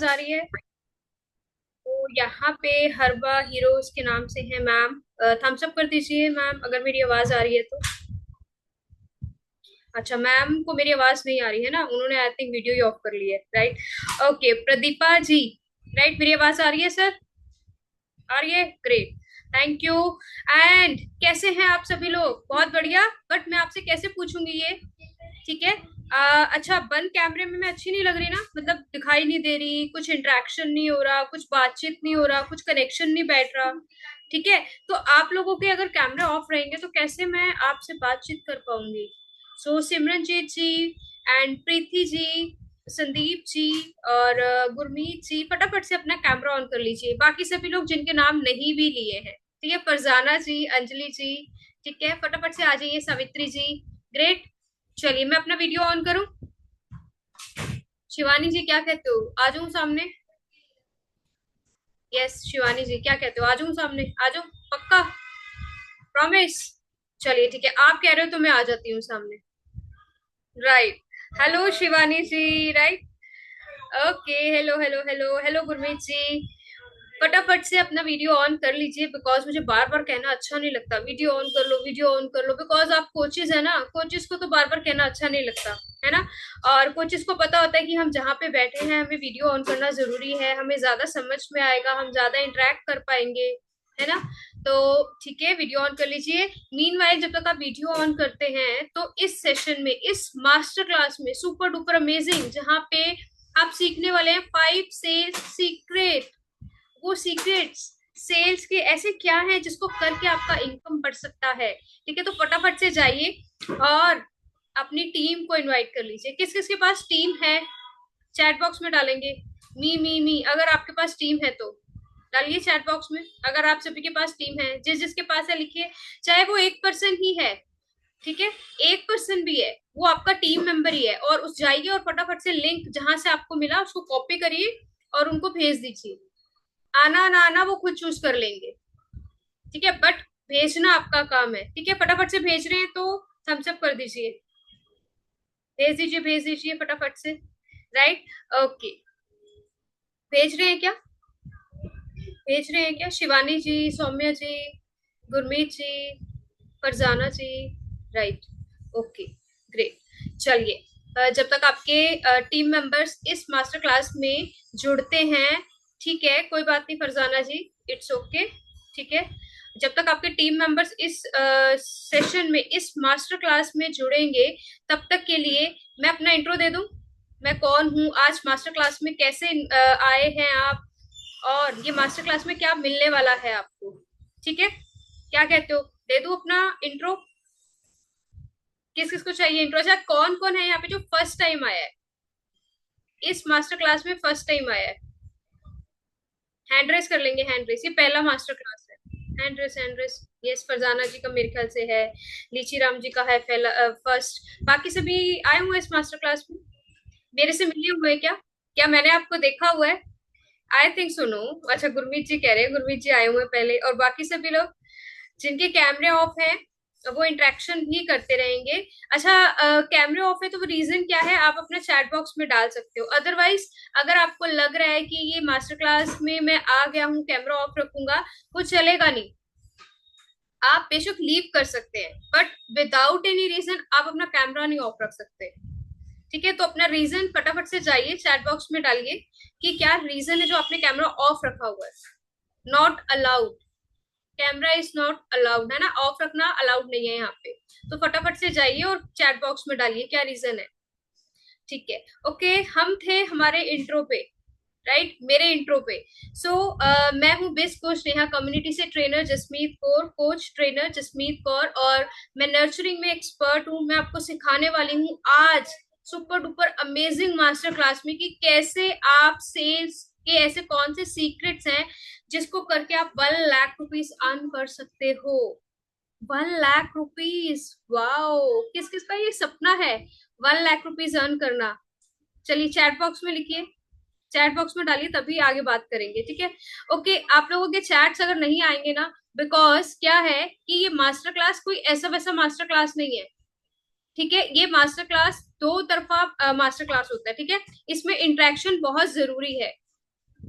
आ रही है? तो यहाँ पे हरबा हीरोज के नाम से है मैम। थम्स अप कर दीजिए मैम अगर मेरी आवाज आ रही है तो। अच्छा, मैम को मेरी आवाज नहीं आ रही है ना, उन्होंने I think video he of कर ली है, राइट? ओके, प्रदीपा जी, राइट, मेरी आवाज आ रही है सर? आ रही है, ग्रेट, थैंक यू। एंड कैसे हैं आप सभी लोग? बहुत बढ़िया। बट मैं आपसे कैसे पूछूंगी ये? ठीक है। अच्छा, बंद कैमरे में मैं अच्छी नहीं लग रही ना? मतलब दिखाई नहीं दे रही, कुछ इंटरेक्शन नहीं हो रहा, कुछ बातचीत नहीं हो रहा, कुछ कनेक्शन नहीं बैठ रहा। ठीक है। तो आप लोगों के अगर कैमरे ऑफ रहेंगे तो कैसे मैं आपसे बातचीत कर पाऊंगी? सो सिमरनजीत जी एंड प्रीति जी, संदीप जी और गुरमीत जी, फटाफट से अपना कैमरा ऑन कर लीजिए। बाकी सभी लोग जिनके नाम नहीं भी लिए हैं, ठीक है, फरजाना जी, अंजलि जी, ठीक है, फटाफट से आ जाइए, सावित्री जी, ग्रेट। चलिए मैं अपना वीडियो ऑन करूं। शिवानी जी क्या कहते हो, आ जाऊं सामने? यस शिवानी जी क्या कहते हो, आ जाऊं सामने? आ जाऊं? पक्का? प्रॉमिस? चलिए ठीक है, आप कह रहे हो तो मैं आ जाती हूँ सामने। Right. Hello Shivani ji, right. Okay, hello hello hello hello Gurmeet ji. फटाफट से अपना वीडियो ऑन कर लीजिए, बिकॉज मुझे बार बार कहना अच्छा नहीं लगता, वीडियो ऑन कर लो, वीडियो ऑन कर लो, बिकॉज आप कोचेज है ना, कोचेज को तो बार बार कहना अच्छा नहीं लगता, है ना? और कोचेज को पता होता है कि हम जहाँ पे बैठे हैं हमें वीडियो ऑन करना जरूरी है, हमें ज्यादा समझ में आएगा, हम ज्यादा इंटरेक्ट कर पाएंगे, है ना? तो ठीक है, वीडियो ऑन कर लीजिए। मीनवाइल जब तक आप वीडियो ऑन करते हैं तो इस सेशन में, इस मास्टर क्लास में, सुपर डुपर अमेजिंग, जहाँ पे आप सीखने वाले हैं 5 से सीक्रेट, वो सीक्रेट्स सेल्स के ऐसे क्या है जिसको करके आपका इनकम बढ़ सकता है। ठीक है, तो फटाफट से जाइए और अपनी टीम को इनवाइट कर लीजिए। किस किस के पास टीम है चैट बॉक्स में डालेंगे? मी अगर आपके पास टीम है तो डालिए चैट बॉक्स में। अगर आप सभी के पास टीम है, जिस जिसके पास है लिखिए, चाहे वो 1% ही है, ठीक है, 1% भी है, वो आपका टीम मेंबर ही है। और उस जाइए और फटाफट से लिंक जहां से आपको मिला उसको कॉपी करिए और उनको भेज दीजिए। आना ना आना वो खुद चूज कर लेंगे, ठीक है, बट भेजना आपका काम है। ठीक है, फटाफट से भेज रहे हैं तो थम्स अप कर दीजिए। भेज दीजिए फटाफट से। राइट। ओके, भेज रहे हैं क्या? भेज रहे हैं क्या? शिवानी जी, सौम्या जी, गुरमीत जी, फरजाना जी, राइट। Okay, great. चलिए, जब तक आपके टीम मेंबर्स इस मास्टर क्लास में जुड़ते हैं, ठीक है, कोई बात नहीं फरजाना जी, इट्स ओके, ठीक है, जब तक आपके टीम मेंबर्स इस सेशन में, इस मास्टर क्लास में जुड़ेंगे, तब तक के लिए मैं अपना इंट्रो दे दूं। मैं कौन हूं, आज मास्टर क्लास में कैसे आए हैं आप, और ये मास्टर क्लास में क्या मिलने वाला है आपको। ठीक है, क्या कहते हो, दे दूं अपना इंट्रो? किस किस को चाहिए इंट्रो? अच्छा, कौन कौन है यहाँ पे जो फर्स्ट टाइम आया है, इस मास्टर क्लास में फर्स्ट टाइम आया है? हैंड रेस कर लेंगे, हैंड रेस, ये पहला मास्टर क्लास है। Hand raise, hand raise. Yes, Farzana ji का मेरे ख्याल से है, लीची राम जी का है पहला, फर्स्ट। बाकी सभी आए हुए हैं इस मास्टर क्लास में? मेरे से मिले हुए हैं क्या? क्या मैंने आपको देखा हुआ है? आई थिंक सुनो। अच्छा, गुरमीत जी कह रहे हैं, गुरमीत जी आए हुए हैं पहले, और बाकी सभी लोग जिनके कैमरे ऑफ हैं वो इंटरेक्शन भी करते रहेंगे। अच्छा, कैमरे ऑफ है तो वो रीजन क्या है आप अपना चैट बॉक्स में डाल सकते हो। अदरवाइज अगर आपको लग रहा है कि ये मास्टर क्लास में मैं आ गया हूँ कैमरा ऑफ रखूंगा, वो चलेगा नहीं, आप बेशक लीव कर सकते हैं, बट विदाउट एनी रीजन आप अपना कैमरा नहीं ऑफ रख सकते। ठीक है, तो अपना रीजन फटाफट से जाइए चैट बॉक्स में डालिए कि क्या रीजन है जो आपने कैमरा ऑफ रखा हुआ है। Not allowed, camera is not allowed, है ना, ऑफ रखना अलाउड नहीं है यहाँ पे। तो फटाफट से जाइए और चैट बॉक्स में डालिए क्या रीजन है। ठीक है। ओके, हम थे हमारे इंट्रो पे, राइट, मेरे इंट्रो पे। मैं हूँ बेस्ट कोच नेहा, कम्युनिटी से trainer Jasmeet Kaur, coach trainer Jasmeet Kaur, और मैं नर्चरिंग में एक्सपर्ट हूँ। मैं आपको सिखाने वाली हूँ आज super duper amazing master class में कि कैसे आप सेल्स के ऐसे कौन से सीक्रेट्स हैं जिसको करके आप 1 लाख रुपीज अर्न कर सकते हो। 1 लाख रुपीज, वाओ, किस किस का ये सपना है 1 लाख रुपीज अर्न करना? चलिए चैट बॉक्स में लिखिए, चैट बॉक्स में डालिए, तभी आगे बात करेंगे, ठीक है? ओके, आप लोगों के चैट्स अगर नहीं आएंगे ना, बिकॉज क्या है कि ये मास्टर क्लास कोई ऐसा वैसा मास्टर क्लास नहीं है, ठीक है, ये मास्टर क्लास दो तरफा मास्टर क्लास होता है, ठीक है, इसमें इंटरेक्शन बहुत जरूरी है।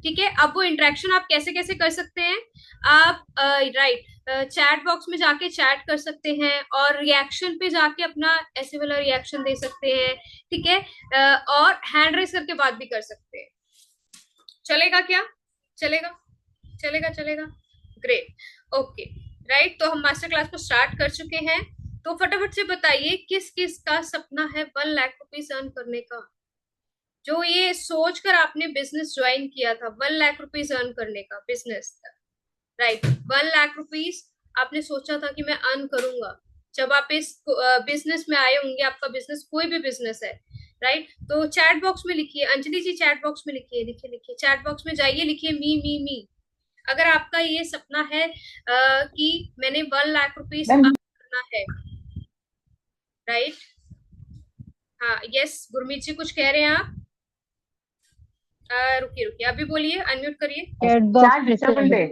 ठीक है, अब वो इंटरेक्शन आप कैसे कैसे कर सकते हैं, आप राइट चैट बॉक्स में जाके चैट कर सकते हैं और रिएक्शन पे जाके अपना ऐसे वाला रिएक्शन दे सकते हैं, ठीक है, और हैंड रेस करके बात भी कर सकते हैं। चलेगा क्या? चलेगा, चलेगा, चलेगा, ग्रेट, ओके, राइट। तो हम मास्टर क्लास को स्टार्ट कर चुके हैं। तो फटाफट से बताइए किस किस का सपना है 1 लाख रुपीज अर्न करने का, जो ये सोच कर आपने बिजनेस ज्वाइन किया था 1 लाख रुपीज अर्न करने का बिजनेस, राइट। 1 लाख रुपीज आपने सोचा था कि मैं अर्न करूंगा जब आप इस बिजनेस में आए होंगे, आपका बिजनेस कोई भी बिजनेस है, राइट। तो चैट बॉक्स में लिखिए, अंजलि जी चैट बॉक्स में लिखिए, लिखिए लिखिए, चैट बॉक्स में जाइए, लिखिए मी, अगर आपका ये सपना है कि मैंने 1 लाख रुपीज मैम अर्न करना है, राइट। हाँ, यस गुरमीत जी कुछ कह रहे हैं आप? रुकिए रुकिए, अभी बोलिए, अनम्यूट करिए। चैट बॉक्स डिसेबल्ड है,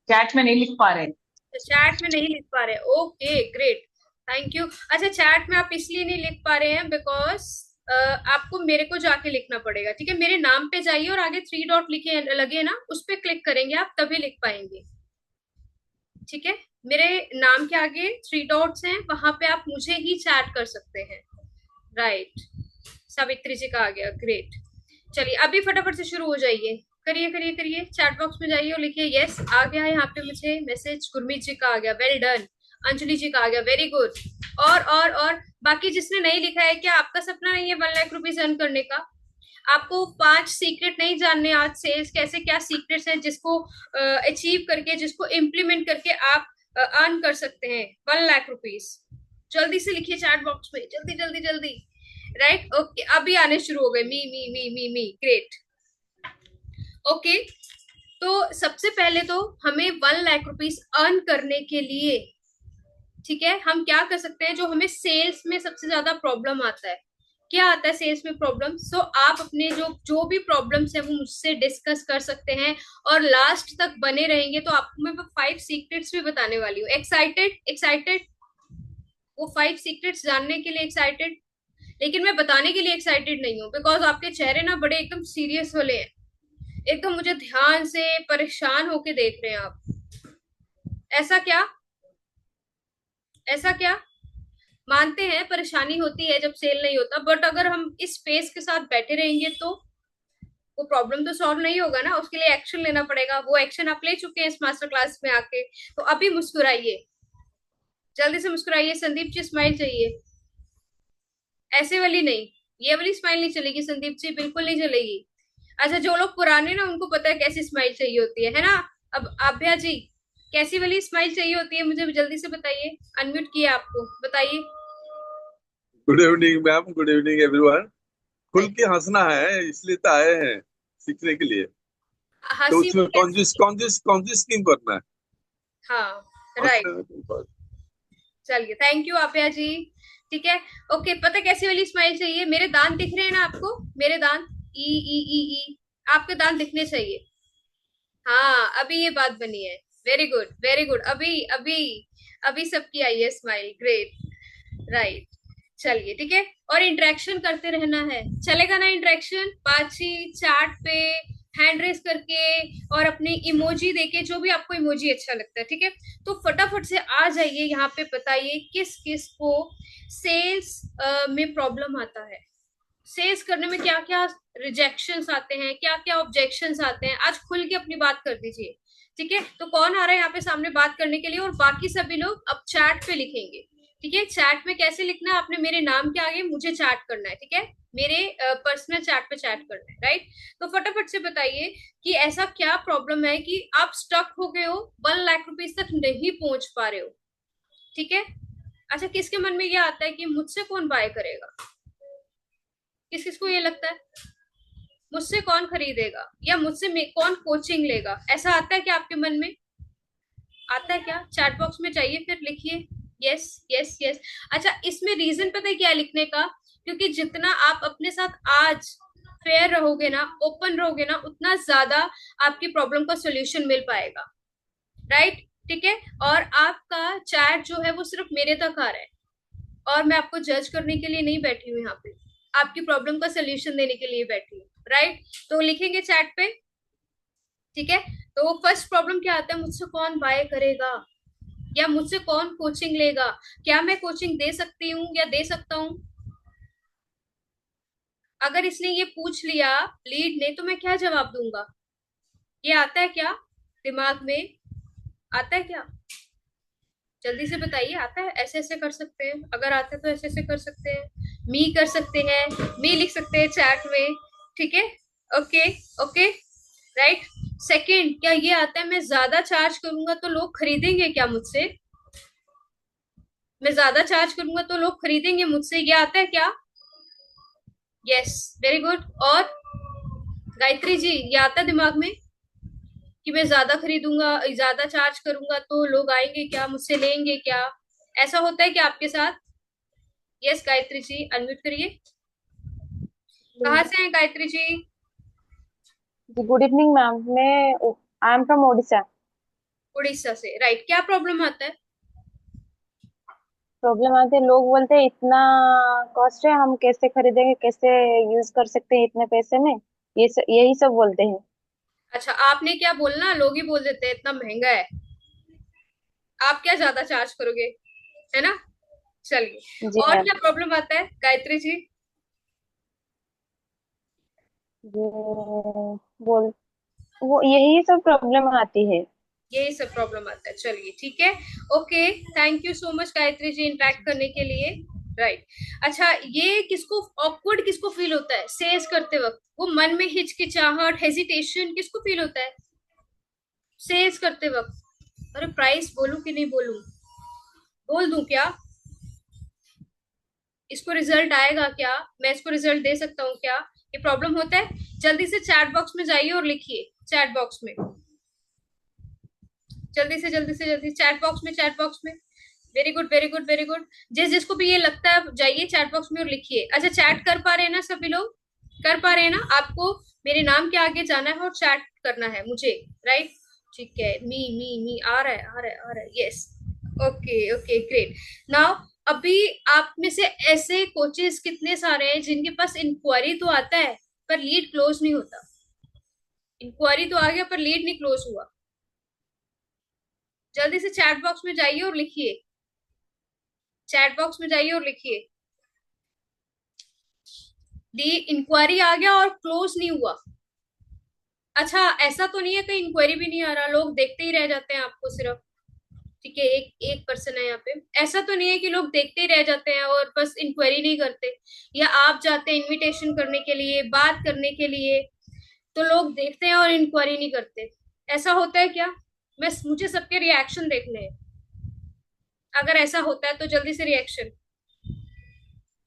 चैट में नहीं लिख पा रहे। चैट में नहीं लिख पा रहे, ओके ग्रेट, थैंक यू। अच्छा, चैट में आप इसलिए नहीं लिख पा रहे हैं बिकॉज आपको मेरे को जाके लिखना पड़ेगा, ठीक है। मेरे नाम पे जाइए और आगे 3 डॉट लिखे लगे ना, उस पर क्लिक करेंगे आप, तभी लिख पाएंगे, ठीक है। मेरे नाम के आगे 3 डॉट्स हैं, वहां पे आप मुझे ही चैट कर सकते हैं, राइट। सावित्री जी का आ गया, ग्रेट। चलिए अभी फटाफट से शुरू हो जाइए, करिए करिए करिए, चैट बॉक्स में जाइए और लिखिए यस, आ गया है यहाँ पे मुझे मैसेज, गुरमीत जी का आ गया, वेल डन, अंजलि जी का आ गया, वेरी गुड। और बाकी जिसने नहीं लिखा है, क्या आपका सपना नहीं है 1 लाख रुपीज अर्न करने का? आपको 5 सीक्रेट नहीं जानने आज सेल्स कैसे, क्या सीक्रेट्स हैं जिसको अचीव करके, जिसको इम्प्लीमेंट करके आप अर्न कर सकते हैं 1 लाख रुपीज? जल्दी से लिखिए चैट बॉक्स में, जल्दी जल्दी जल्दी, राइट, ओके, अभी आने शुरू हो गए, मी, ग्रेट, ओके। तो सबसे पहले तो हमें 1 लाख रुपीज अर्न करने के लिए, ठीक है, हम क्या कर सकते हैं, जो हमें सेल्स में सबसे ज्यादा प्रॉब्लम आता है, क्या आता है सेल्स में प्रॉब्लम, सो आप अपने जो जो भी प्रॉब्लम्स है वो मुझसे डिस्कस कर सकते हैं, और लास्ट तक बने रहेंगे तो आपको मैं 5 सीक्रेट्स भी बताने वाली हूँ। एक्साइटेड, एक्साइटेड, वो 5 सीक्रेट्स जानने के लिए एक्साइटेड? लेकिन मैं बताने के लिए एक्साइटेड नहीं हूँ, बिकॉज आपके चेहरे ना बड़े एकदम सीरियस वाले हैं, एकदम मुझे ध्यान से परेशान होके देख रहे हैं आप। ऐसा क्या? ऐसा क्या? मानते हैं परेशानी होती है जब सेल नहीं होता, बट अगर हम इस फेस के साथ बैठे रहेंगे तो वो प्रॉब्लम तो सॉल्व नहीं होगा ना, उसके लिए एक्शन लेना पड़ेगा। वो एक्शन आप ले चुके हैं इस मास्टर क्लास में आके, तो अभी मुस्कुराइए, जल्दी से मुस्कुराइए। संदीप जी स्माइल चाहिए, ऐसे वाली नहीं, ये वाली स्माइल नहीं चलेगी संदीप जी, बिल्कुल नहीं चलेगी। अच्छा, जो लोग पुराने ना उनको पता है कैसी स्माइल चाहिए होती है ना। अब आभ्या जी, कैसी वाली स्माइल चाहिए होती है, मुझे जल्दी से बताइए, अनम्यूट किया आपको, बताइए। Good evening ma'am, good evening everyone. खुल के हंसना है, इसलिए तो आए हैं सीखने के लिए। तो हंसी उसमें कॉन्जिस कैसी? कॉन्जिस कॉन्जिस क्यों करना है? हाँ, राइट, हंसने में कोई बात। चलिए, थैंक यू आभ्या जी, ठीक है, ओके। पता कैसी वाली स्माइल चाहिए? मेरे दांत दिख रहे हैं ना आपको, मेरे दांत, ई, आपके दांत दिखने चाहिए। हाँ, अभी ये बात बनी है, वेरी गुड वेरी गुड, अभी अभी अभी सबकी आई है स्माइल, ग्रेट, राइट। चलिए ठीक है, और इंटरेक्शन करते रहना है, चलेगा ना? इंटरेक्शन, बातचीत, चैट पे हैंड रेस करके और अपने इमोजी देके, जो भी आपको इमोजी अच्छा लगता है, ठीक है। तो फटाफट से आ जाइए यहाँ पे, बताइए किस किस को सेल्स में प्रॉब्लम आता है, सेल्स करने में क्या क्या रिजेक्शंस आते हैं, क्या क्या ऑब्जेक्शंस आते हैं, आज खुल के अपनी बात कर दीजिए, ठीक है। तो कौन आ रहा है यहाँ पे सामने बात करने के लिए? और बाकी सभी लोग अब चैट पे लिखेंगे, ठीक है। चैट में कैसे लिखना है? आपने मेरे नाम के आगे मुझे चैट करना है, ठीक है, मेरे पर्सनल चैट पे चैट करना है, राइट। तो फटाफट से बताइए कि ऐसा क्या प्रॉब्लम है कि आप स्टक हो गए हो, 1 लाख रुपीज तक नहीं पहुंच पा रहे हो, ठीक है। अच्छा, किसके मन में ये आता है कि मुझसे कौन बाय करेगा? किस किस को ये लगता है मुझसे कौन खरीदेगा, या मुझसे कौन कोचिंग लेगा? ऐसा आता है क्या आपके मन में? आता है क्या? चैट बॉक्स में जाइए, फिर लिखिए यस यस यस। अच्छा, इसमें रीजन पता है क्या है लिखने का? क्योंकि जितना आप अपने साथ आज फेयर रहोगे ना, ओपन रहोगे ना, उतना ज्यादा आपकी प्रॉब्लम का सोल्यूशन मिल पाएगा, राइट, ठीक है। और आपका चैट जो है वो सिर्फ मेरे तक आ रहा है, और मैं आपको जज करने के लिए नहीं बैठी हूँ यहाँ पे, आपकी प्रॉब्लम का सोल्यूशन देने के लिए बैठी हूँ, राइट। तो लिखेंगे चैट पे ठीक है। तो फर्स्ट प्रॉब्लम क्या आता है, मुझसे कौन बाय करेगा या मुझसे कौन कोचिंग लेगा, क्या मैं कोचिंग दे सकती हूँ या दे सकता हूँ। अगर इसने ये पूछ लिया लीड ने, तो मैं क्या जवाब दूंगा। ये आता है क्या दिमाग में, आता है क्या, जल्दी से बताइए। आता है, ऐसे ऐसे कर सकते हैं, अगर आता है तो ऐसे ऐसे कर सकते हैं। मी कर सकते हैं, मी लिख सकते हैं चैट में, ठीक है। Okay, okay, right. सेकंड, क्या ये आता है, मैं ज्यादा चार्ज करूंगा तो लोग खरीदेंगे क्या मुझसे, मैं ज्यादा चार्ज करूंगा तो लोग खरीदेंगे मुझसे, ये आता है क्या। Yes, very good. और गायत्री जी, ये आता है दिमाग में कि मैं ज्यादा खरीदूंगा, ज्यादा चार्ज करूंगा तो लोग आएंगे क्या, मुझसे लेंगे क्या, ऐसा होता है क्या आपके साथ। यस गायत्री जी, अनम्यूट करिए। कहाँ से हैं गायत्री जी। जी गुड इवनिंग मैम। मैं I am from Odisha. Orissa से, राइट। क्या प्रॉब्लम आता है। प्रॉब्लम आती है, लोग बोलते हैं इतना कॉस्ट है, हम कैसे खरीदेंगे, कैसे यूज कर सकते हैं इतने पैसे में। यही सब बोलते हैं। अच्छा, आपने क्या बोलना, लोग ही बोल देते हैं इतना महंगा है, आप क्या ज्यादा चार्ज करोगे, है ना। चलिए, जी और मैम। क्या प्रॉब्लम आता है गायत्री जी। बोल वो यही सब प्रॉब्लम आती है। यही सब प्रॉब्लम आता है, चलिए ठीक है। Okay, thank you so much Gayatri ji interact करने के लिए। राइट। अच्छा, ये किसको ऑकवर्ड किसको फील होता है सेल्स करते वक्त, वो मन में हिचकिचाहट हेजिटेशन किसको फील होता है सेल्स करते वक्त। अरे प्राइस बोलूं कि नहीं बोलूं, बोल दूं क्या, इसको रिजल्ट आएगा क्या, मैं इसको रिजल्ट दे सकता हूँ क्या, ये प्रॉब्लम होता है। जल्दी से चैट बॉक्स में जाइए और लिखिए, चैट बॉक्स में, जल्दी से जल्दी से जल्दी चैट बॉक्स में, चैट बॉक्स में। Very good, very good, very good. जिस जिसको भी ये लगता है जाइए चैट बॉक्स में और लिखिए। अच्छा, चैट कर पा रहे हैं ना सभी लोग, कर पा रहे हैं ना। आपको मेरे नाम के आगे जाना है और चैट करना है मुझे, राइट। ठीक है, मी आ रहा है, आ रहा है, आ रहा है, yes. Okay, okay, great. Now, अभी आप में से ऐसे कोचेस कितने सारे हैं जिनके पास इंक्वायरी तो आता है पर लीड क्लोज नहीं होता। इंक्वायरी तो आ गया पर लीड नहीं क्लोज हुआ। जल्दी से चैट बॉक्स में जाइए और लिखिए, चैट बॉक्स में जाइए और लिखिए। दी इंक्वायरी आ गया और क्लोज नहीं हुआ। अच्छा, ऐसा तो नहीं है कहीं इंक्वायरी भी नहीं आ रहा, लोग देखते ही रह जाते हैं आपको सिर्फ। ठीक है, एक एक पर्सन है यहाँ पे। ऐसा तो नहीं है कि लोग देखते ही रह जाते हैं और बस इंक्वायरी नहीं करते, या आप जाते हैं इनविटेशन करने के लिए, बात करने के लिए, तो लोग देखते हैं और इंक्वायरी नहीं करते। ऐसा होता है क्या, मैं मुझे सबके रिएक्शन देखने हैं। अगर ऐसा होता है तो जल्दी से रिएक्शन,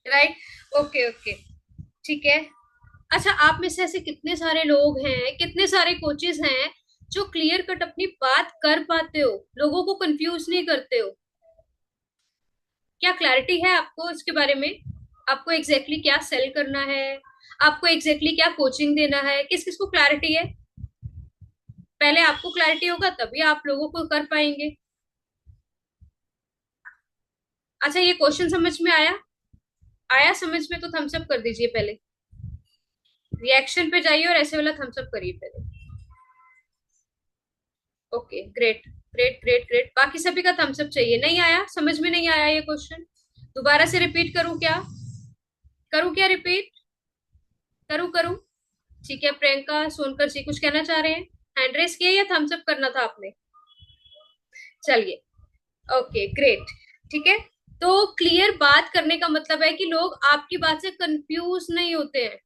राइट। ओके, ओके, ठीक है। अच्छा, आप में से ऐसे कितने सारे लोग हैं, कितने सारे कोचेस हैं जो क्लियर कट अपनी बात कर पाते हो, लोगों को कंफ्यूज नहीं करते हो। क्या क्लैरिटी है आपको इसके बारे में, आपको एग्जैक्टली क्या सेल करना है, आपको एग्जैक्टली क्या कोचिंग देना है, किस किस को क्लैरिटी है। पहले आपको क्लैरिटी होगा तभी आप लोगों को कर पाएंगे। अच्छा, ये क्वेश्चन समझ में आया, आया समझ में, तो थम्स अप कर दीजिए पहले। रिएक्शन पे जाइए और ऐसे वाला थम्स अप करिए पहले। Okay, great, great, great, great. बाकी सभी का थम्स अप चाहिए। नहीं आया, समझ में नहीं आया ये क्वेश्चन, दोबारा से रिपीट करूं क्या, करूं क्या रिपीट, करूं करूं। ठीक है, प्रियंका सोनकर जी कुछ कहना चाह रहे हैं, हैंड रेस किया या थम्स अप करना था आपने। चलिए, ओके, ग्रेट, ठीक है। तो क्लियर बात करने का मतलब है कि लोग आपकी बात से कंफ्यूज नहीं होते हैं।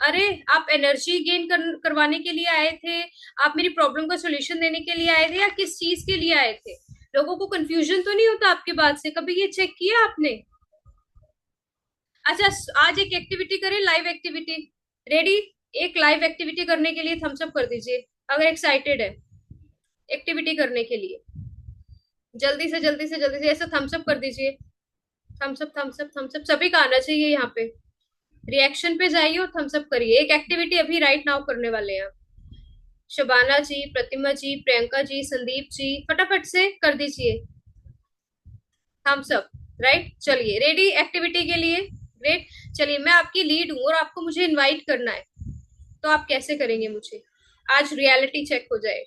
अरे, आप एनर्जी गेन करवाने के लिए आए थे, आप मेरी प्रॉब्लम का सॉल्यूशन देने के लिए आए थे, या किस चीज के लिए आए थे। लोगों को कंफ्यूजन तो नहीं होता आपकी बात से, कभी ये चेक किया आपने। अच्छा, आज एक एक्टिविटी करें, लाइव एक्टिविटी। रेडी, एक लाइव एक्टिविटी करने के लिए थम्स अप कर दीजिए अगर एक्साइटेड है एक्टिविटी करने के लिए। जल्दी से जल्दी से जल्दी से ऐसा थम्स अप कर दीजिए। Thumbs up, thumbs up, thumbs up, सभी का आना चाहिए यहाँ पे। रिएक्शन पे जाइए और थम्स अप करिए। एक एक्टिविटी अभी राइट नाउ करने वाले हैं। शबाना जी, प्रतिमा जी, प्रियंका जी, संदीप जी, फटाफट से कर दीजिए थम्स अप। राइट, चलिए, रेडी एक्टिविटी के लिए। ग्रेट। चलिए, मैं आपकी लीड हूँ और आपको मुझे इनवाइट करना है, तो आप कैसे करेंगे मुझे। आज रियलिटी चेक हो जाए।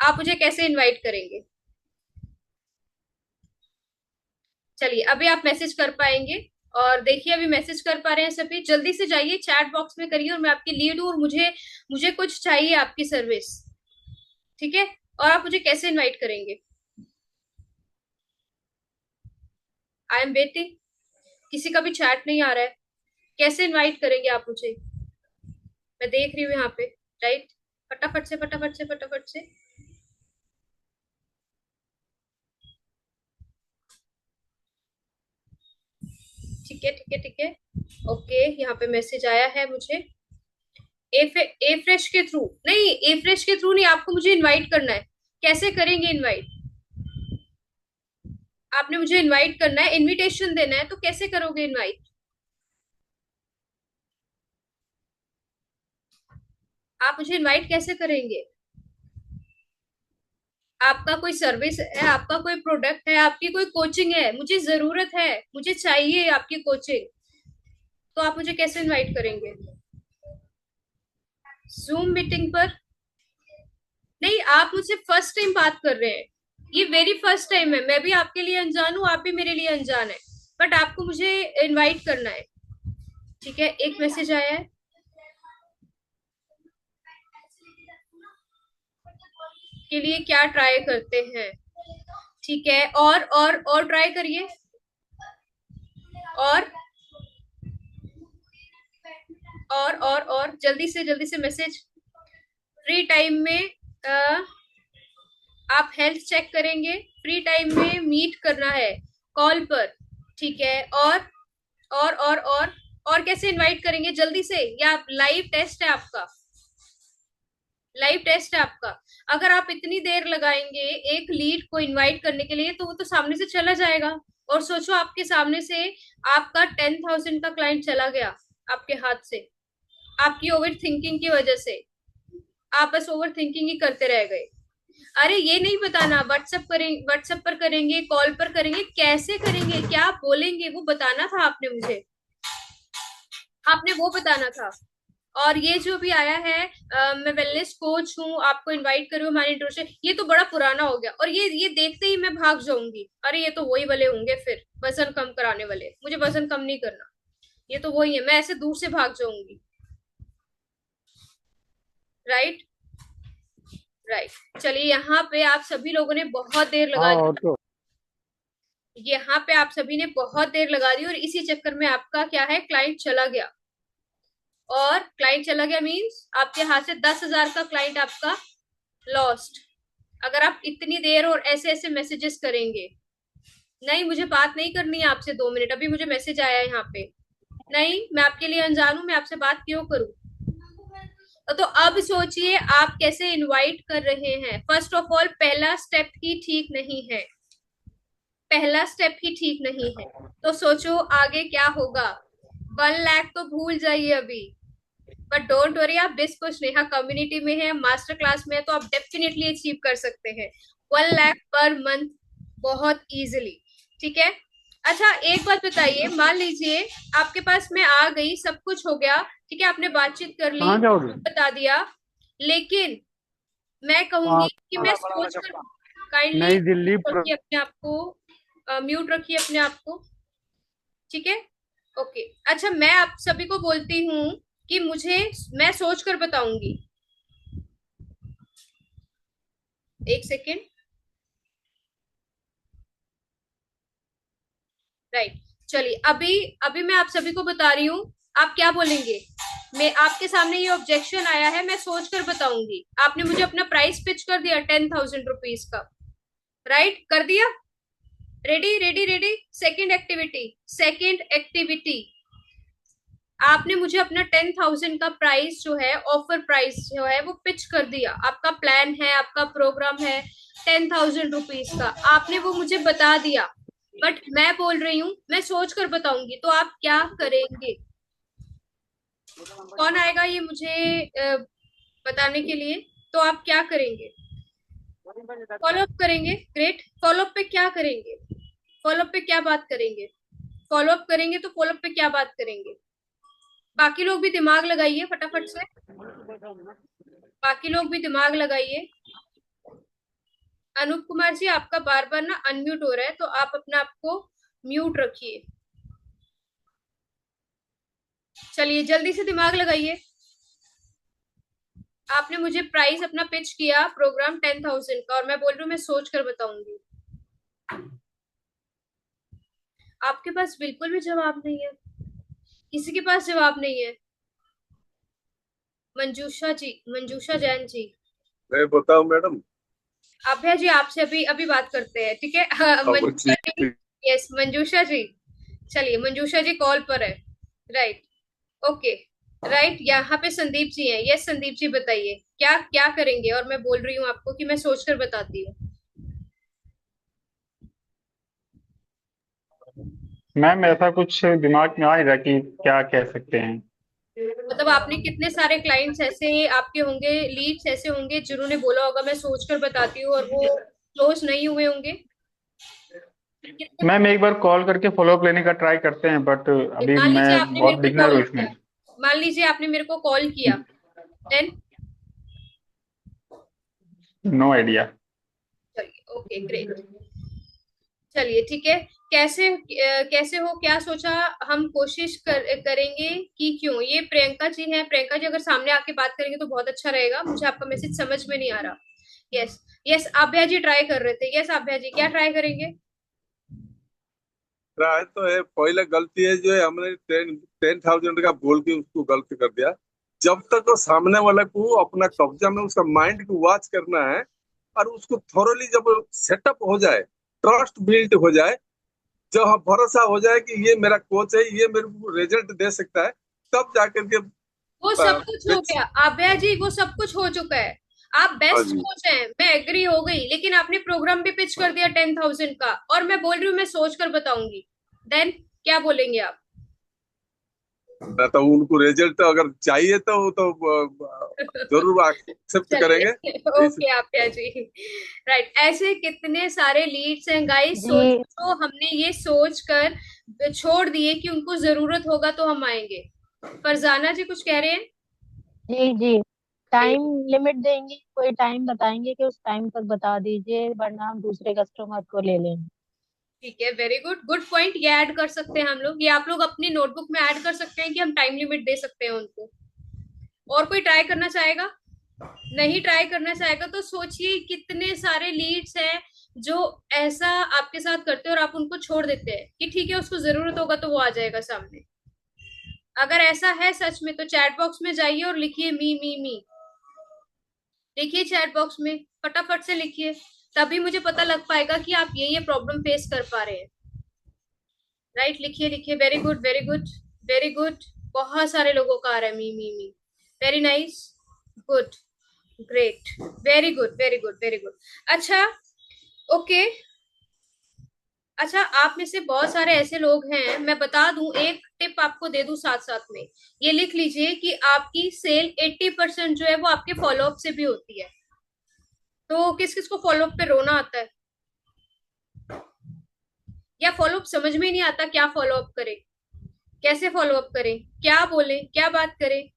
आप मुझे कैसे इनवाइट करेंगे? चलिए अभी आप मैसेज कर पाएंगे, और देखिए अभी मैसेज कर पा रहे हैं सभी, जल्दी से जाइए चैट बॉक्स में करिए, और मैं आपकी लीड हूँ, और मुझे मुझे कुछ चाहिए आपकी सर्विस, ठीक है? और आप मुझे कैसे इनवाइट करेंगे? I am waiting. किसी का भी चैट नहीं आ रहा है, कैसे इनवाइट करेंगे आप मुझे? मैं देख रही हूँ यहाँ पे, राइट? फटाफट से फटाफट से फटाफट से। ठीक है ठीक है ठीक है, ओके, यहाँ पे मैसेज आया है मुझे। ए फ्रेश के थ्रू नहीं, ए फ्रेश के थ्रू नहीं, आपको मुझे इनवाइट करना है। कैसे करेंगे इनवाइट? आपने मुझे इनवाइट करना है, इनविटेशन देना है, तो कैसे करोगे इनवाइट? आप मुझे इनवाइट कैसे करेंगे? आपका कोई सर्विस है, आपका कोई प्रोडक्ट है, आपकी कोई कोचिंग है, मुझे जरूरत है, मुझे चाहिए आपकी कोचिंग, तो आप मुझे कैसे इनवाइट करेंगे? जूम मीटिंग पर नहीं, आप मुझसे फर्स्ट टाइम बात कर रहे हैं, ये वेरी फर्स्ट टाइम है, मैं भी आपके लिए अनजान हूँ, आप भी मेरे लिए अनजान है, बट आपको मुझे इनवाइट करना है। ठीक है, एक मैसेज आया है, के लिए क्या ट्राई करते हैं? ठीक है, और ट्राई करिए, और और जल्दी से मैसेज। फ्री टाइम में आप हेल्थ चेक करेंगे, फ्री टाइम में मीट करना है कॉल पर, ठीक है? और कैसे इनवाइट करेंगे जल्दी से? या लाइव टेस्ट है आपका? लाइव टेस्ट है आपका? अगर आप इतनी देर लगाएंगे एक लीड को इनवाइट करने के लिए, तो वो तो सामने से चला जाएगा, और सोचो आपके सामने से आपका 10,000 का क्लाइंट चला गया आपके हाथ से, आपकी ओवर थिंकिंग की वजह से। आप बस ओवर थिंकिंग ही करते रह गए। अरे ये नहीं बताना व्हाट्सएप करेंगे, व्हाट्सएप पर करेंगे, कॉल पर करेंगे, कैसे करेंगे, क्या बोलेंगे, वो बताना था आपने मुझे, आपने वो बताना था। और ये जो भी आया है, मैं वेलनेस कोच हूँ, आपको इनवाइट करूँ हमारे इंट्रोडक्शन, ये तो बड़ा पुराना हो गया, और ये देखते ही मैं भाग जाऊंगी, अरे ये तो वही वाले होंगे फिर वजन कम कराने वाले, मुझे वजन कम नहीं करना, ये तो वही है, मैं ऐसे दूर से भाग जाऊंगी। राइट, राइट, चलिए यहाँ पे आप सभी लोगों ने बहुत देर लगा दी, तो यहाँ पे आप सभी ने बहुत देर लगा दी, और इसी चक्कर में आपका क्या है, क्लाइंट चला गया। और क्लाइंट चला गया मीन्स आपके हाथ से 10,000 का क्लाइंट आपका लॉस्ट, अगर आप इतनी देर और ऐसे ऐसे मैसेजेस करेंगे। नहीं, मुझे बात नहीं करनी है आपसे 2 मिनट, अभी मुझे मैसेज आया है यहाँ पे, नहीं मैं आपके लिए अनजान हूं, मैं आपसे बात क्यों करूं? तो अब सोचिए आप कैसे इनवाइट कर रहे हैं। फर्स्ट ऑफ ऑल पहला स्टेप ही ठीक नहीं है, पहला स्टेप ही ठीक नहीं है, तो सोचो आगे क्या होगा। 1 लाख तो भूल जाइए अभी, बट डोंट वरी, आप डिस्को स्नेहा कम्युनिटी में है, मास्टर क्लास में है, तो आप डेफिनेटली अचीव कर सकते हैं 1 लाख पर मंथ बहुत इजीली, ठीक है? अच्छा एक बात बताइए, मान लीजिए आपके पास मैं आ गई, सब कुछ हो गया, ठीक है, आपने बातचीत कर ली, कहाँ जाओगे? बता दिया, लेकिन मैं कहूंगी कि मैं सोच कर, काइंडली नई दिल्ली रखिए अपने आप को, म्यूट रखिए अपने आप को, ठीक है? ओके, अच्छा मैं आप सभी को बोलती हूँ कि मुझे, मैं सोच कर बताऊंगी, एक सेकेंड, राइट, चलिए अभी अभी मैं आप सभी को बता रही हूँ, आप क्या बोलेंगे? मैं आपके सामने ये ऑब्जेक्शन आया है, मैं सोच कर बताऊंगी, आपने मुझे अपना प्राइस पिच कर दिया 10,000 रुपीज का, राइट, कर दिया, ready ready ready. Second activity, आपने मुझे अपना 10,000 का प्राइस जो है, ऑफर प्राइस जो है वो पिच कर दिया, आपका प्लान है, आपका प्रोग्राम है 10,000 रुपीज का, आपने वो मुझे बता दिया, बट मैं बोल रही हूँ मैं सोच कर बताऊंगी, तो आप क्या करेंगे? कौन आएगा ये मुझे बताने के लिए? तो आप क्या करेंगे? फॉलो अप करेंगे, ग्रेट, फॉलो अप पे क्या करेंगे? फॉलो अप पे क्या बात करेंगे? फॉलो अप करेंगे तो फॉलो अप पे क्या बात करेंगे? बाकी लोग भी दिमाग लगाइए फटाफट से, बाकी लोग भी दिमाग लगाइए। अनूप कुमार जी, आपका बार बार ना अनम्यूट हो रहा है, तो आप अपना आपको म्यूट रखिए। चलिए जल्दी से दिमाग लगाइए। आपने मुझे प्राइस अपना पिच किया प्रोग्राम 10,000 का, और मैं बोल रही हूँ मैं सोच कर बताऊंगी। आपके पास बिल्कुल भी जवाब नहीं है, किसी के पास जवाब नहीं है। मंजूषा जी, मंजूषा जैन जी। मैं बताऊं मैडम? अभय जी, आपसे अभी अभी बात करते हैं, ठीक है? अब मंजूषा जी। ठीक। यस मंजूषा जी। चलिए मंजूषा जी कॉल पर है। राइट। ओके। राइट, यहाँ पे संदीप जी हैं। यस संदीप जी बताइए क्या क्या करेंगे, और मैं बोल रही हूँ आपको कि मैं सोचकर बताती हूँ। मैम ऐसा कुछ दिमाग में आ नहीं रहा कि क्या कह सकते हैं। मतलब आपने कितने सारे क्लाइंट्स ऐसे आपके होंगे, लीड्स ऐसे होंगे जिन्होंने बोला होगा मैं सोचकर बताती हूँ, और वो क्लोज नहीं हुए होंगे? कितने? मैम एक बार कॉल करके फॉलोअप लेने का ट्राई करते हैं, बट अभी मान मैं लीजिए आपने मेरे बहुत को बिगनर कॉल हूँ किया। इसमें। मान लीजिए आपने मेरे को कॉल किया, देन? No idea. चलिए ओके ग्रेट। चलिए ठीक है। कैसे कैसे हो, क्या सोचा? हम कोशिश करेंगे कि क्यों, ये प्रियंका जी हैं। प्रियंका जी अगर सामने आके बात करेंगे तो बहुत अच्छा रहेगा। मुझे आपका मैसेज समझ में नहीं आ रहा। यस। यस आभ्या जी ट्राई कर रहे थे। यस आभ्या जी क्या ट्राई करेंगे? रहा है तो है, पहले गलती है जो है हमने 10,000 का बोल के उसको गलत कर दिया। जब तक वो सामने वाला को अपना कब्जा में उसका माइंड को वॉच करना है, और उसको थोरली जब सेटअप हो जाए, ट्रस्ट बिल्ड हो जाए, जब हाँ भरोसा हो जाए कि ये मेरा कोच है, ये मेरे को रिजल्ट दे सकता है, तब जाकर के वो सब कुछ हो बेच। गया आभ्या जी, वो सब कुछ हो चुका है। आप हाँ बेस्ट जी। कोच हैं, मैं एग्री हो गई, लेकिन आपने प्रोग्राम भी पिच कर दिया 10,000 का, और मैं बोल रही हूँ मैं सोच कर बताऊंगी। देन क्या बोलेंगे आप? ना तो उनको रिजल्ट अगर चाहिए तो वो तो जरूर एक्सेप्ट करेंगे। चलिए इस ओके आप्या जी। राइट, ऐसे कितने सारे लीड्स हैं गाइस, जी सोचो हमने ये सोच कर छोड़ दिए कि उनको जरूरत होगा तो हम आएंगे। फरजाना जी कुछ कह रहे हैं? जी जी, टाइम बिल्कुल। लिमिट देंगे, कोई टाइम बताएंगे कि उस टाइम तक बता दीजिए, वरना हम दूसरे कस्टमर को ले लेंगे। ठीक है, वेरी गुड, गुड पॉइंट। ये ऐड कर सकते हैं हम लोग, ये आप लोग अपनी नोटबुक में ऐड कर सकते हैं कि हम टाइम लिमिट दे सकते हैं उनको। और कोई ट्राई करना चाहेगा? नहीं ट्राई करना चाहेगा तो सोचिए कितने सारे लीड्स हैं जो ऐसा आपके साथ करते हैं और आप उनको छोड़ देते हैं कि ठीक है उसको जरूरत होगा तो वो आ जाएगा सामने। अगर ऐसा है सच में तो चैट बॉक्स में जाइए और लिखिए मी। लिखिए चैट बॉक्स में, फटाफट से लिखिए, तभी मुझे पता लग पाएगा कि आप ये प्रॉब्लम फेस कर पा रहे हैं। राइट, लिखिए लिखिए, very good very good very good. बहुत सारे लोगों का आ रहा है मी। Very nice, good, great, very good very good very good. अच्छा, ओके। अच्छा, आप में से बहुत सारे ऐसे लोग हैं, मैं बता दूं, एक टिप आपको दे दूं साथ साथ में, ये लिख लीजिए कि आपकी सेल 80% जो है वो आपके फॉलोअप से भी होती है। तो किस किस को फॉलोअप पे रोना आता है, या फॉलोअप समझ में ही नहीं आता क्या फॉलोअप करें, कैसे फॉलोअप करें, क्या बोले, क्या बात करें?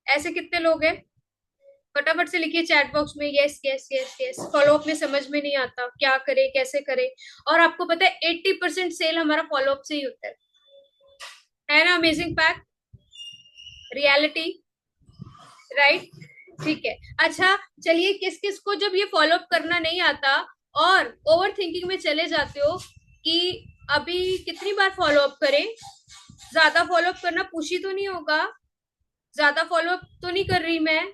ऐसे कितने लोग हैं? फटाफट से लिखिए चैट बॉक्स में yes yes yes yes. Follow up में समझ में नहीं आता क्या करे कैसे करे, और आपको पता है 80% सेल हमारा फॉलोअप से ही होता है ना? Amazing fact, reality, right. ठीक है। अच्छा, चलिए किस किस को जब ये फॉलोअप करना नहीं आता और ओवर थिंकिंग में चले जाते हो कि अभी कितनी बार फॉलोअप करें, ज्यादा फॉलोअप करना पुशी तो नहीं होगा, ज्यादा फॉलोअप तो नहीं कर रही मैं,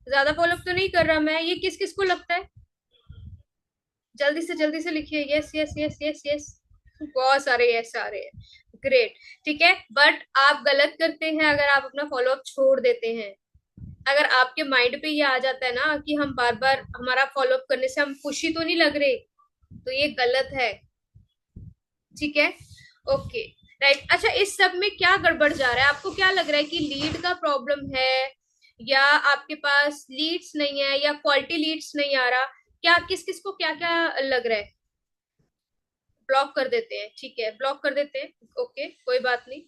ज्यादा फॉलोअप तो नहीं कर रहा मैं, ये किस किस को लगता है? जल्दी से लिखिए yes yes yes yes yes. बहुत सारे यस आ रहे हैं, ग्रेट। ठीक है, बट आप गलत करते हैं अगर आप अपना फॉलोअप छोड़ देते हैं। अगर आपके माइंड पे ये आ जाता है ना कि हम बार बार हमारा फॉलोअप करने से हम खुशी तो नहीं लग रहे, तो ये गलत है। ठीक है, ओके, राइट। अच्छा, इस सब में क्या गड़बड़ जा रहा है? आपको क्या लग रहा है कि लीड का प्रॉब्लम है, या आपके पास लीड्स नहीं है, या क्वालिटी लीड्स नहीं आ रहा? क्या किस किस को क्या क्या लग रहा है? ब्लॉक कर देते हैं, ठीक है ब्लॉक कर देते हैं, ओके कोई बात नहीं।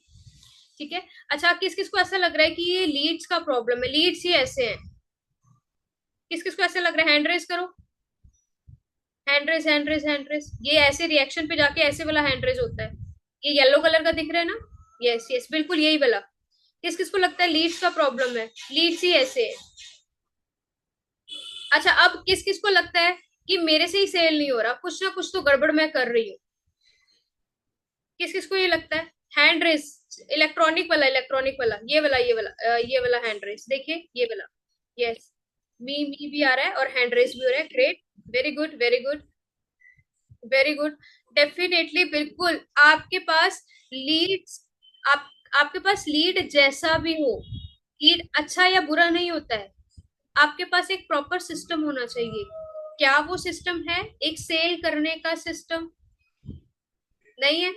ठीक है। अच्छा, किस किस को ऐसा लग रहा है कि ये लीड्स का प्रॉब्लम है, लीड्स ही ऐसे हैं? किस किस को ऐसा लग रहा है? हैंड रेज करो, hand raise, hand raise, hand raise. ये ऐसे रिएक्शन पे जाके ऐसे वाला हैंड रेज होता है। ये येलो कलर का दिख रहा है ना? यस यस, बिल्कुल यही वाला। किस किस को लगता है लीड्स का प्रॉब्लम है? लीड्स ही ऐसे है। अच्छा, अब किस किस को लगता है कि मेरे से ही सेल नहीं हो रहा, कुछ ना कुछ तो गड़बड़ मैं कर रही हूँ? किस किस को ये लगता है? हैंड रेस, इलेक्ट्रॉनिक वाला, इलेक्ट्रॉनिक वाला, ये वाला, ये वाला, ये वाला हैंड रेस, देखिए ये वाला। यस, मी भी आ रहा है और हैंड रेस भी हो रहा है। Great, very good, very good, very good. Definitely, बिल्कुल आपके पास लीड्स, आप आपके पास लीड जैसा भी हो, लीड अच्छा या बुरा नहीं होता है, आपके पास एक प्रॉपर सिस्टम होना चाहिए। क्या वो सिस्टम है? एक सेल करने का सिस्टम नहीं है?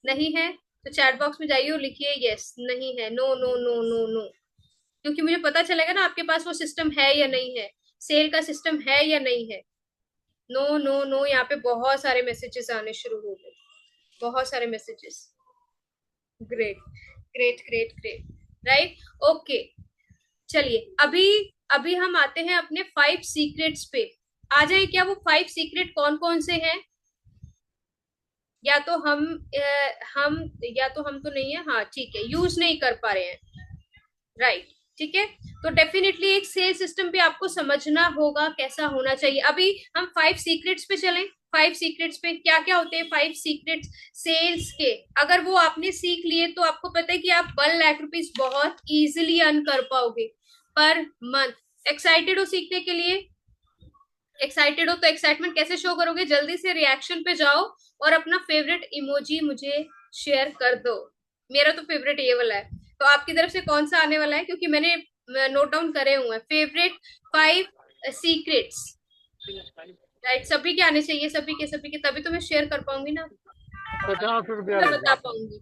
नहीं है तो चैट बॉक्स में जाइए और लिखिए यस, नहीं है, no no no no no, क्योंकि मुझे पता चलेगा ना आपके पास वो सिस्टम है या नहीं है, सेल का सिस्टम है या नहीं है। नो नो नो, यहाँ पे बहुत सारे मैसेजेस आने शुरू हो गए, बहुत सारे messages. Great great great great, right, okay. चलिए, अभी अभी हम आते हैं अपने 5 सीक्रेट्स पे। आ जाए क्या? वो 5 सीक्रेट कौन कौन से हैं? या तो हम या तो हम तो नहीं है, हाँ ठीक है, यूज नहीं कर पा रहे हैं, राइट, ठीक है। तो डेफिनेटली एक सेल सिस्टम पे आपको समझना होगा कैसा होना चाहिए। अभी हम 5 सीक्रेट्स पे चलें। 5 सीक्रेट्स पे क्या क्या होते हैं? 5 सीक्रेट्स सेल्स के, अगर वो आपने सीख लिए तो आपको पता है कि आप 1 लाख रुपीज बहुत इजीली अर्न कर पाओगे पर मंथ। एक्साइटेड हो सीखने के लिए? एक्साइटेड हो तो एक्साइटमेंट कैसे शो करोगे? जल्दी से रिएक्शन पे जाओ और अपना फेवरेट इमोजी मुझे शेयर कर दो। मेरा तो फेवरेट ये वाला है, तो आपकी तरफ से कौन सा आने वाला है? क्योंकि मैंने नोट डाउन करे हुए हैं फेवरेट 5 सीक्रेट्स, राइट। सभी के आने चाहिए, सभी के, तभी तो मैं शेयर कर पाऊंगी ना, 50 रुपया मैं बता पाऊंगी,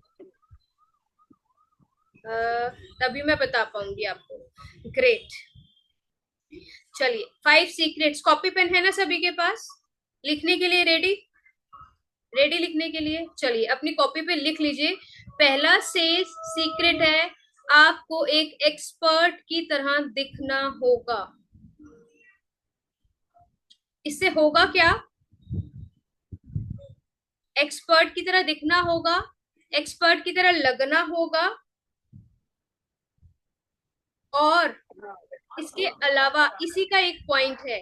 तभी मैं बता पाऊंगी आपको। ग्रेट, चलिए 5 सीक्रेट्स। कॉपी पेन है ना सभी के पास? लिखने के लिए रेडी? रेडी लिखने के लिए? चलिए अपनी कॉपी पे लिख लीजिए। पहला सेल्स सीक्रेट है, आपको एक एक्सपर्ट की तरह दिखना होगा। इससे होगा क्या? एक्सपर्ट की तरह दिखना होगा, एक्सपर्ट की तरह लगना होगा, और इसके अलावा इसी का एक पॉइंट है,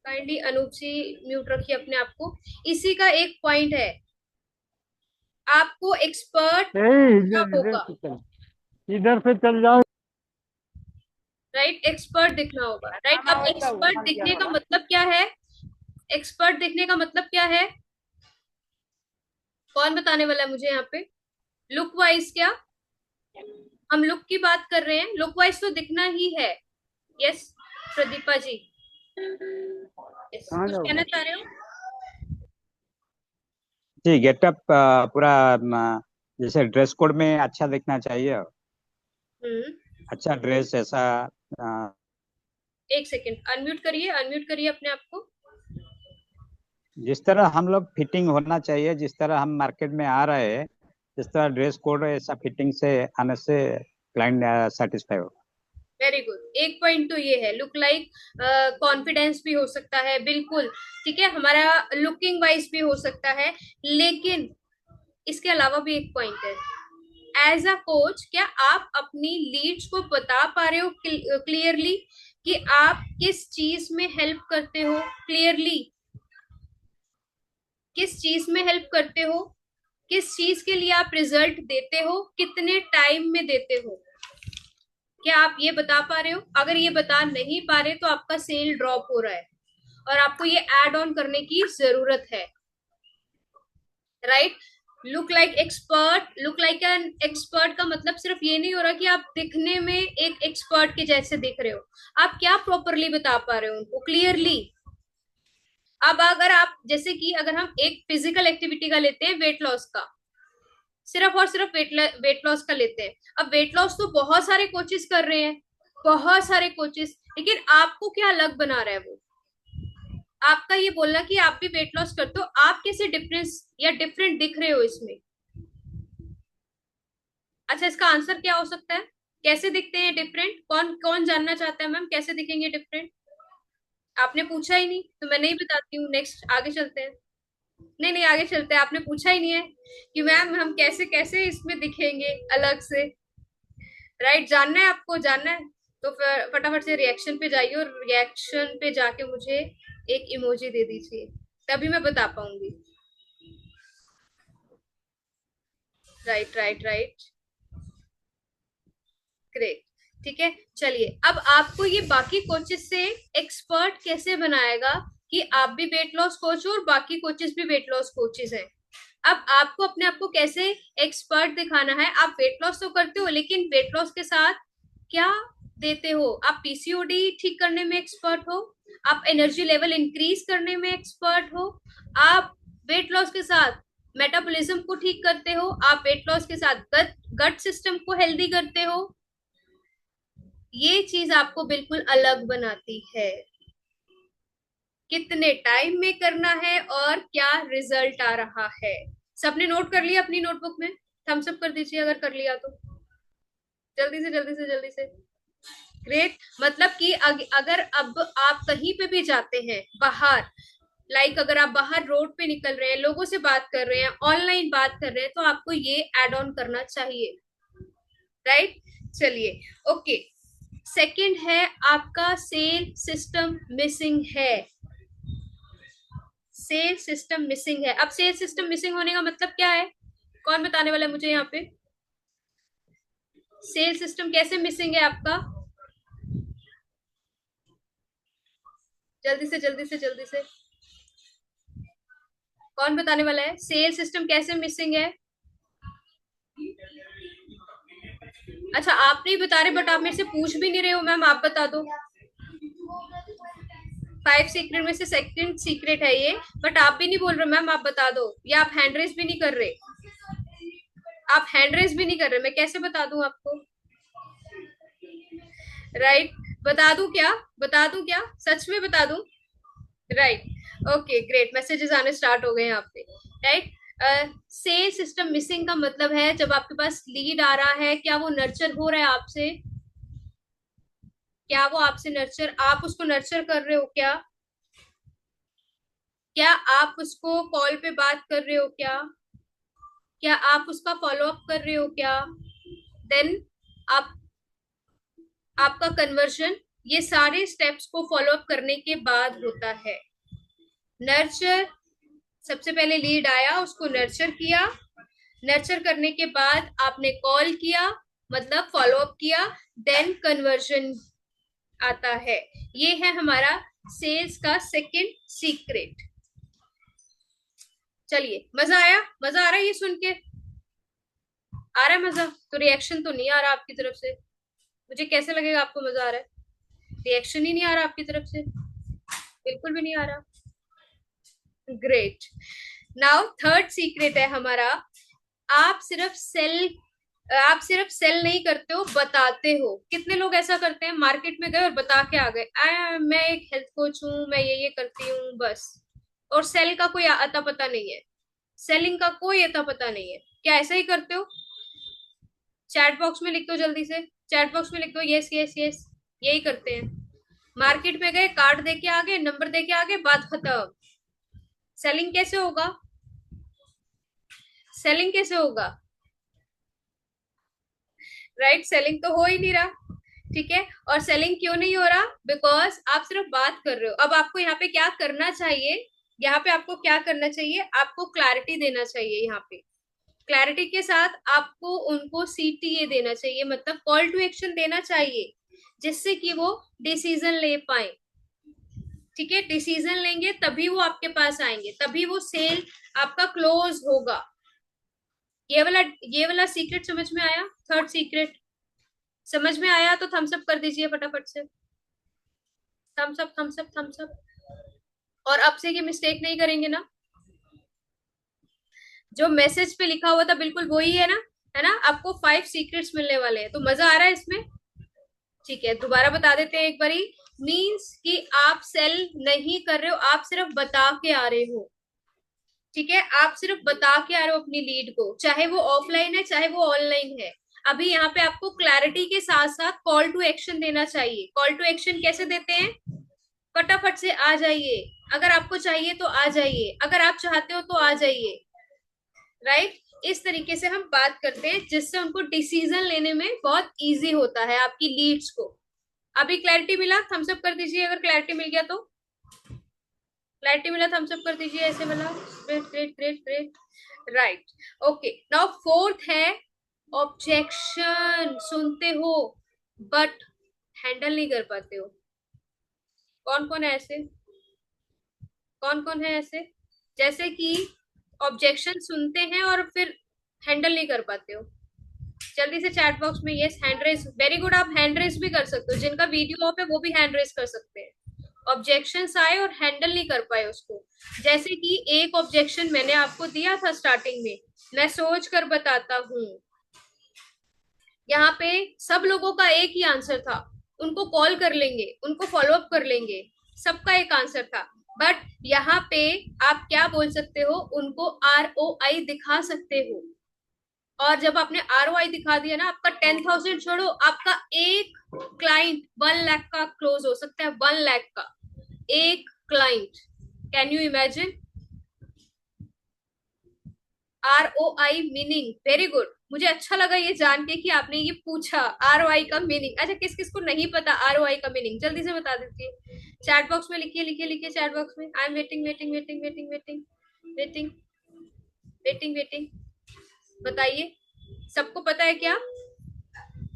काइंडली अनूप जी म्यूट रखिए अपने आप को। इसी का एक पॉइंट है, आपको एक्सपर्ट होगा, इधर से चल जाओ। राइट, एक्सपर्ट दिखना होगा, राइट। अब एक्सपर्ट दिखने का मतलब क्या है? एक्सपर्ट दिखने का मतलब क्या है? कौन बताने वाला है मुझे यहाँ पे? लुक वाइज क्या? हम लुक की बात कर रहे हैं, लुक वाइज तो दिखना ही है। यस प्रदीपा जी, यस, कुछ कहना चाह रहे हो? जी, गेटअप पूरा जैसे ड्रेस कोड में अच्छा दिखना चाहिए, अच्छा ड्रेस ऐसा। अ, एक सेकेंड, अनम्यूट करिए अपने आप को। जिस तरह हम लोग फिटिंग होना चाहिए, जिस तरह हम मार्केट में आ रहे हैं, जिस तरह ड्रेस कोड ऐसा फिटिंग से आने से क्लाइंट सेटिस्फाई हो। वेरी गुड, एक पॉइंट तो ये है, लुक लाइक कॉन्फिडेंस भी हो सकता है, बिल्कुल ठीक है, हमारा लुकिंग वाइज भी हो सकता है, लेकिन इसके अलावा भी एक पॉइंट है। एज अ कोच, क्या आप अपनी लीड्स को बता पा रहे हो क्लियरली कि आप किस चीज में हेल्प करते हो? क्लियरली किस चीज में हेल्प करते हो, किस चीज के लिए आप रिजल्ट देते हो, कितने टाइम में देते हो? क्या आप ये बता पा रहे हो? अगर ये बता नहीं पा रहे तो आपका सेल ड्रॉप हो रहा है और आपको ये ऐड ऑन करने की जरूरत है, right. Look like expert, look like an expert का मतलब सिर्फ ये नहीं हो रहा कि आप दिखने में एक एक्सपर्ट के जैसे दिख रहे हो, आप क्या प्रॉपरली बता पा रहे हो उनको क्लियरली। अब अगर आप जैसे कि अगर हम एक फिजिकल एक्टिविटी का लेते हैं, वेट लॉस का, सिर्फ और सिर्फ वेट लॉस का लेते हैं। अब वेट लॉस तो बहुत सारे कोचेस कर रहे हैं, बहुत सारे कोचेस, लेकिन आपको क्या अलग बना रहा है वो? आपका ये बोलना कि आप भी वेट लॉस करते हो, आप कैसे डिफरेंस या डिफरेंट दिख रहे हो इसमें? अच्छा, इसका आंसर क्या हो सकता है? कैसे दिखते हैं डिफरेंट? कौन कौन जानना चाहता है मैम, कैसे दिखेंगे डिफरेंट? आपने पूछा ही नहीं तो मैं नहीं बताती हूँ। नेक्स्ट, आगे चलते हैं। नहीं नहीं, आगे चलते हैं। आपने पूछा ही नहीं है कि मैम हम कैसे कैसे इसमें दिखेंगे अलग से। राइट, जानना है आपको, जानना है तो फिर फटाफट से रिएक्शन पे जाइए और रिएक्शन पे जाके मुझे एक इमोजी दे दीजिए, तभी मैं बता पाऊंगी। Right right right, great. ठीक है, चलिए अब आपको ये बाकी कोचेस से एक्सपर्ट कैसे बनाएगा कि आप भी वेट लॉस कोच हो और बाकी कोचेस भी वेट लॉस कोचेस हैं। अब आपको अपने आप को कैसे एक्सपर्ट दिखाना है? आप वेट लॉस तो करते हो, लेकिन वेट लॉस के साथ क्या देते हो? आप पीसीओडी ठीक करने में एक्सपर्ट हो, आप एनर्जी लेवल इंक्रीज करने में एक्सपर्ट हो, आप वेट लॉस के साथ मेटाबॉलिज्म को ठीक करते हो, आप वेट लॉस के साथ गट गट सिस्टम को हेल्दी करते हो। ये चीज आपको बिल्कुल अलग बनाती है। कितने टाइम में करना है और क्या रिजल्ट आ रहा है। सबने नोट कर लिया अपनी नोटबुक में? थम्स अप कर दीजिए अगर कर लिया तो, जल्दी से जल्दी से जल्दी से। ग्रेट। मतलब कि अगर अब आप कहीं पे भी जाते हैं बाहर, लाइक अगर आप बाहर रोड पे निकल रहे हैं, लोगों से बात कर रहे हैं, ऑनलाइन बात कर रहे हैं, तो आपको ये एड ऑन करना चाहिए। राइट, चलिए ओके। सेकंड है आपका सेल सिस्टम मिसिंग है। सेल सिस्टम मिसिंग है। अब सेल सिस्टम मिसिंग होने का मतलब क्या है? कौन बताने वाला है मुझे यहाँ पे? सेल सिस्टम कैसे मिसिंग है आपका? जल्दी से जल्दी से जल्दी से, कौन बताने वाला है? सेल सिस्टम कैसे मिसिंग है? अच्छा, आप नहीं बता रहे, बट आप मेरे से पूछ भी नहीं रहे हो। मैम आप बता दो। 5 सीक्रेट में से सेकंड सीक्रेट है ये, बट आप भी नहीं बोल रहे। मैम आप बता दो, या आप हैंड रेस भी नहीं कर रहे? आप हैंड रेस भी नहीं कर रहे, मैं कैसे बता दूं आपको? राइट, बता दूं क्या? बता दूं क्या? सच में बता दूं? राइट, ओके ग्रेट, मैसेजेस आने स्टार्ट हो गए यहाँ पे। राइट, सेल सिस्टम मिसिंग का मतलब है जब आपके पास लीड आ रहा है, क्या वो नर्चर हो रहा है आपसे? क्या वो आपसे नर्चर, आप उसको नर्चर कर रहे हो क्या? क्या आप उसको कॉल पे बात कर रहे हो क्या? क्या आप उसका फॉलो अप कर रहे हो क्या? देन आप, आपका कन्वर्जन ये सारे स्टेप्स को फॉलो अप करने के बाद होता है। नर्चर, सबसे पहले लीड आया, उसको नर्चर किया, नर्चर करने के बाद आपने कॉल किया, मतलब फॉलो अप किया, देन कन्वर्जन आता है। ये है हमारा सेल्स का सेकंड सीक्रेट। चलिए, मजा आया? मजा आ रहा है ये सुन के? आ रहा है मजा? तो रिएक्शन तो नहीं आ रहा आपकी तरफ से। मुझे कैसे लगेगा आपको मजा आ रहा है? रिएक्शन ही नहीं आ रहा आपकी तरफ से, बिल्कुल भी नहीं आ रहा। ग्रेट। नाउ थर्ड सीक्रेट है हमारा, आप सिर्फ सेल नहीं करते हो, बताते हो। कितने लोग ऐसा करते हैं, मार्केट में गए और बता के आ गए, मैं एक हेल्थ कोच हूँ, मैं ये करती हूँ बस, और सेल का कोई अता पता नहीं है, सेलिंग का कोई अता पता नहीं है। क्या ऐसा ही करते हो? चैट बॉक्स में लिख दो जल्दी से, चैट बॉक्स में लिख दो यस यस यस। यही करते हैं, मार्केट में गए, कार्ड दे के आगे, नंबर दे के आगे, बात खत्म। सेलिंग कैसे होगा? सेलिंग कैसे होगा? राइट, सेलिंग तो हो ही नहीं रहा। ठीक है, और सेलिंग क्यों नहीं हो रहा? बिकॉज आप सिर्फ बात कर रहे हो। अब आपको यहाँ पे क्या करना चाहिए? यहाँ पे आपको क्या करना चाहिए? आपको क्लैरिटी देना चाहिए। यहाँ पे क्लैरिटी के साथ आपको उनको सीटीए देना चाहिए, मतलब कॉल टू एक्शन देना चाहिए, जिससे कि वो डिसीजन ले पाए। ठीक है, डिसीजन लेंगे तभी वो आपके पास आएंगे, तभी वो सेल आपका क्लोज होगा। ये वाला सीक्रेट समझ में आया? थर्ड सीक्रेट समझ में आया तो थम्स अप कर दीजिए फटाफट से। Thumbs up thumbs up thumbs up. और अब से ये मिस्टेक नहीं करेंगे ना? जो मैसेज पे लिखा हुआ था बिल्कुल वही है ना? है ना? आपको 5 सीक्रेट्स मिलने वाले हैं, तो मजा आ रहा है इसमें? ठीक है, दोबारा बता देते हैं एक बारी। मीन्स कि आप सेल नहीं कर रहे हो, आप सिर्फ बता के आ रहे हो। ठीक है, आप सिर्फ बता के आ रहे हो अपनी लीड को, चाहे वो ऑफलाइन है चाहे वो ऑनलाइन है। अभी यहाँ पे आपको क्लैरिटी के साथ साथ कॉल टू एक्शन देना चाहिए। कॉल टू एक्शन कैसे देते हैं? फटाफट से आ जाइए, अगर आपको चाहिए तो आ जाइए, अगर आप चाहते हो तो आ जाइए, राइट? इस तरीके से हम बात करते हैं जिससे उनको डिसीजन लेने में बहुत इजी होता है आपकी लीड्स को। अभी क्लैरिटी मिला? थम्स अप कर दीजिए अगर क्लैरिटी मिल गया तो। क्लैरिटी मिला? थम्स अप कर दीजिए, ऐसे वाला। Great great great great, right. Okay, now fourth है ऑब्जेक्शन। सुनते हो बट हैंडल नहीं कर पाते हो। कौन कौन है ऐसे? कौन कौन है ऐसे जैसे कि ऑब्जेक्शन सुनते हैं और फिर हैंडल नहीं कर पाते हो? जल्दी से चैट बॉक्स में yes hand raise, very good. आप हैंड रेज भी कर सकते हो, जिनका वीडियो ऑफ है वो भी हैंड रेज कर सकते हैं। ऑब्जेक्शंस आए और हैंडल नहीं कर पाए उसको। जैसे कि एक ऑब्जेक्शन मैंने आपको दिया था स्टार्टिंग में, मैं सोच कर बताता हूँ। यहाँ पे सब लोगों का एक ही आंसर था, उनको कॉल कर लेंगे, उनको फॉलो अप कर लेंगे, सबका एक आंसर था। बट यहाँ पे आप क्या बोल सकते हो? उनको ROI दिखा सकते हो। और जब आपने ROI दिखा दिया ना, आपका 10,000 छोड़ो, आपका एक क्लाइंट 1 लाख का क्लोज हो सकता है। 1 लाख का एक client, can you imagine? ROI meaning, very good. मुझे अच्छा लगा ये जान के कि आपने ये पूछा ROI का मीनिंग। अच्छा, किस किस को नहीं पता ROI का मीनिंग? जल्दी से बता दीजिए चैट बॉक्स में। लिखिए लिखिए लिखिए चैट बॉक्स में। I am waiting waiting waiting waiting waiting waiting waiting waiting. बताइए, सबको पता है क्या?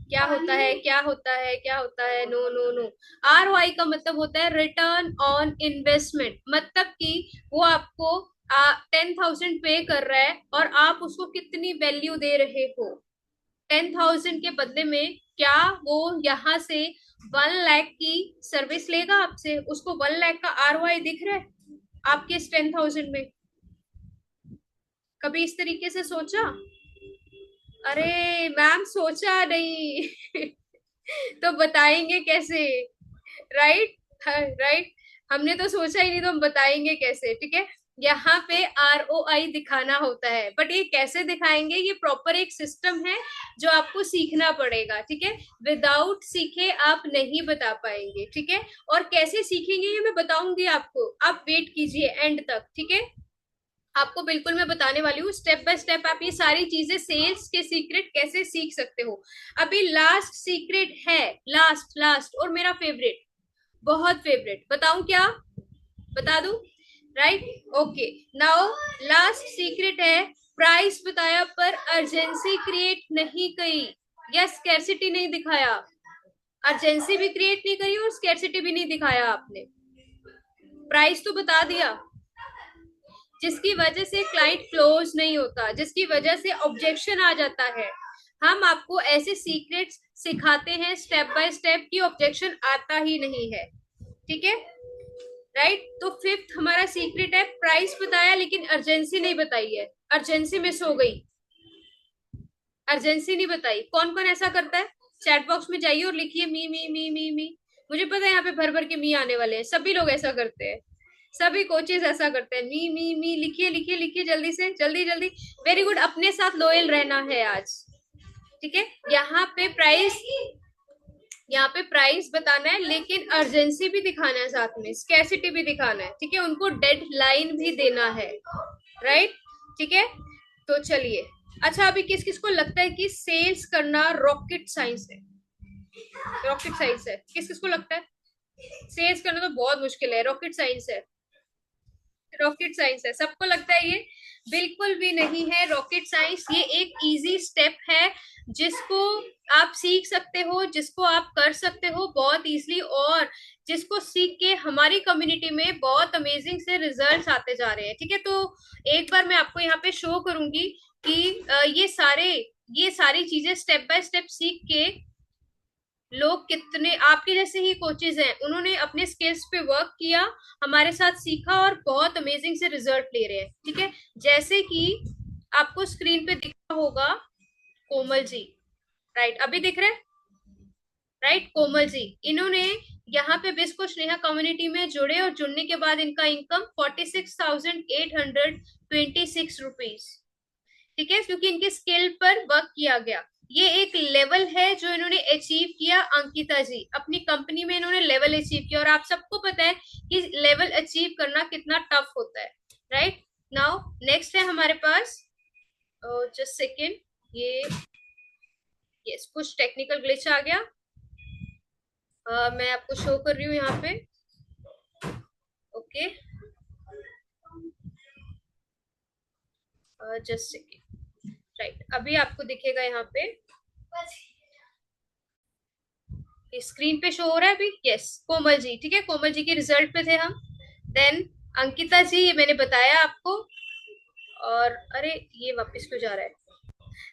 क्या होता है, क्या होता है, क्या होता है? No no no. ROI का मतलब होता है रिटर्न ऑन इन्वेस्टमेंट। मतलब कि वो आपको 10,000 पे कर रहा है और आप उसको कितनी वैल्यू दे रहे हो। 10,000 के बदले में क्या वो यहाँ से 1 लाख की सर्विस लेगा आपसे? उसको 1 लाख का ROI दिख रहा है आपके इस 10,000 में? कभी इस तरीके से सोचा? अरे मैम सोचा नहीं तो बताएंगे कैसे? राइट राइट, हमने तो सोचा ही नहीं तो हम बताएंगे कैसे? ठीक है, यहाँ पे ROI दिखाना होता है। बट ये कैसे दिखाएंगे? ये प्रॉपर एक सिस्टम है जो आपको सीखना पड़ेगा। ठीक है, विदाउट सीखे आप नहीं बता पाएंगे। ठीक है, और कैसे सीखेंगे ये मैं बताऊंगी आपको, आप वेट कीजिए एंड तक। ठीक है, आपको बिल्कुल मैं बताने वाली हूँ स्टेप बाय स्टेप आप ये सारी चीजें, सेल्स के सीक्रेट कैसे सीख सकते हो। अभी लास्ट सीक्रेट है, लास्ट लास्ट और मेरा फेवरेट, बहुत फेवरेट। बताऊं क्या? बता दूं? Right, okay. Now last secret है, प्राइस बताया पर अर्जेंसी क्रिएट नहीं की या स्कैर्सिटी नहीं दिखाया। अर्जेंसी भी क्रिएट नहीं करी और स्कैर्सिटी भी नहीं दिखाया आपने। प्राइस तो बता दिया, जिसकी वजह से क्लाइंट क्लोज नहीं होता, जिसकी वजह से ऑब्जेक्शन आ जाता है। हम आपको ऐसे सीक्रेट्स सिखाते हैं स्टेप बाय स्टेप की ऑब्जेक्शन आता ही नहीं है। ठीक है, राइट। तो फिफ्थ हमारा सीक्रेट है, प्राइस बताया लेकिन अर्जेंसी नहीं बताई है, अर्जेंसी मिस हो गई, अर्जेंसी नहीं बताई। कौन कौन ऐसा करता है? चैट बॉक्स में जाइए और लिखिए मी मी मी मी मी। मुझे पता है यहाँ पे भर भर के मी आने वाले हैं, सभी लोग ऐसा करते हैं, सभी कोचेस ऐसा करते हैं। मी मी मी लिखिए लिखिए लिखिए जल्दी से, जल्दी जल्दी। वेरी गुड, अपने साथ लॉयल रहना है आज। ठीक है, यहाँ पे प्राइस बताना है लेकिन अर्जेंसी भी दिखाना है, साथ में स्कैर्सिटी भी दिखाना है। ठीक है, उनको डेड लाइन भी देना है, राइट। ठीक है, तो चलिए। अच्छा, अभी किस किस को लगता है कि सेल्स करना रॉकेट साइंस है? रॉकेट साइंस है, किस किस को लगता है सेल्स करना तो बहुत मुश्किल है, रॉकेट साइंस है? रॉकेट साइंस है, सबको लगता है ये? बिल्कुल भी नहीं है रॉकेट साइंस। ये एक इजी स्टेप है जिसको आप सीख सकते हो, जिसको आप कर सकते हो बहुत इजीली, और जिसको सीख के हमारी कम्युनिटी में बहुत अमेजिंग से रिजल्ट्स आते जा रहे हैं। ठीक है, तो एक बार मैं आपको यहाँ पे शो करूंगी कि ये सारी चीजें स्टेप बाय स्टेप सीख के लोग कितने, आपके जैसे ही कोचेज हैं, उन्होंने अपने स्किल्स पे वर्क किया, हमारे साथ सीखा और बहुत अमेजिंग से रिजल्ट ले रहे हैं। ठीक है, जैसे कि आपको स्क्रीन पे दिख रहा होगा कोमल जी, राइट, अभी दिख रहा है? राइट, कोमल जी, इन्होंने यहाँ पे बिस्को स्नेहा कम्युनिटी में जुड़े और जुड़ने के बाद इनका इनकम 46,826 रुपीज। ठीक है, क्योंकि इनके स्किल पर वर्क किया गया। ये एक लेवल है जो इन्होंने अचीव किया। अंकिता जी अपनी कंपनी में इन्होंने लेवल अचीव किया, और आप सबको पता है कि लेवल अचीव करना कितना टफ होता है, राइट। नाउ नेक्स्ट है हमारे पास, जस्ट सेकेंड, ये यस कुछ टेक्निकल ग्लिच आ गया। मैं आपको शो कर रही हूँ यहाँ पे, ओके जस्ट सेकेंड, राइट। अभी आपको दिखेगा यहाँ पे, स्क्रीन पे शो हो रहा है अभी, यस कोमल जी, ठीक है, कोमल जी के रिजल्ट पे थे हम। देन अंकिता जी, ये मैंने बताया आपको। और अरे ये वापस क्यों जा रहा है,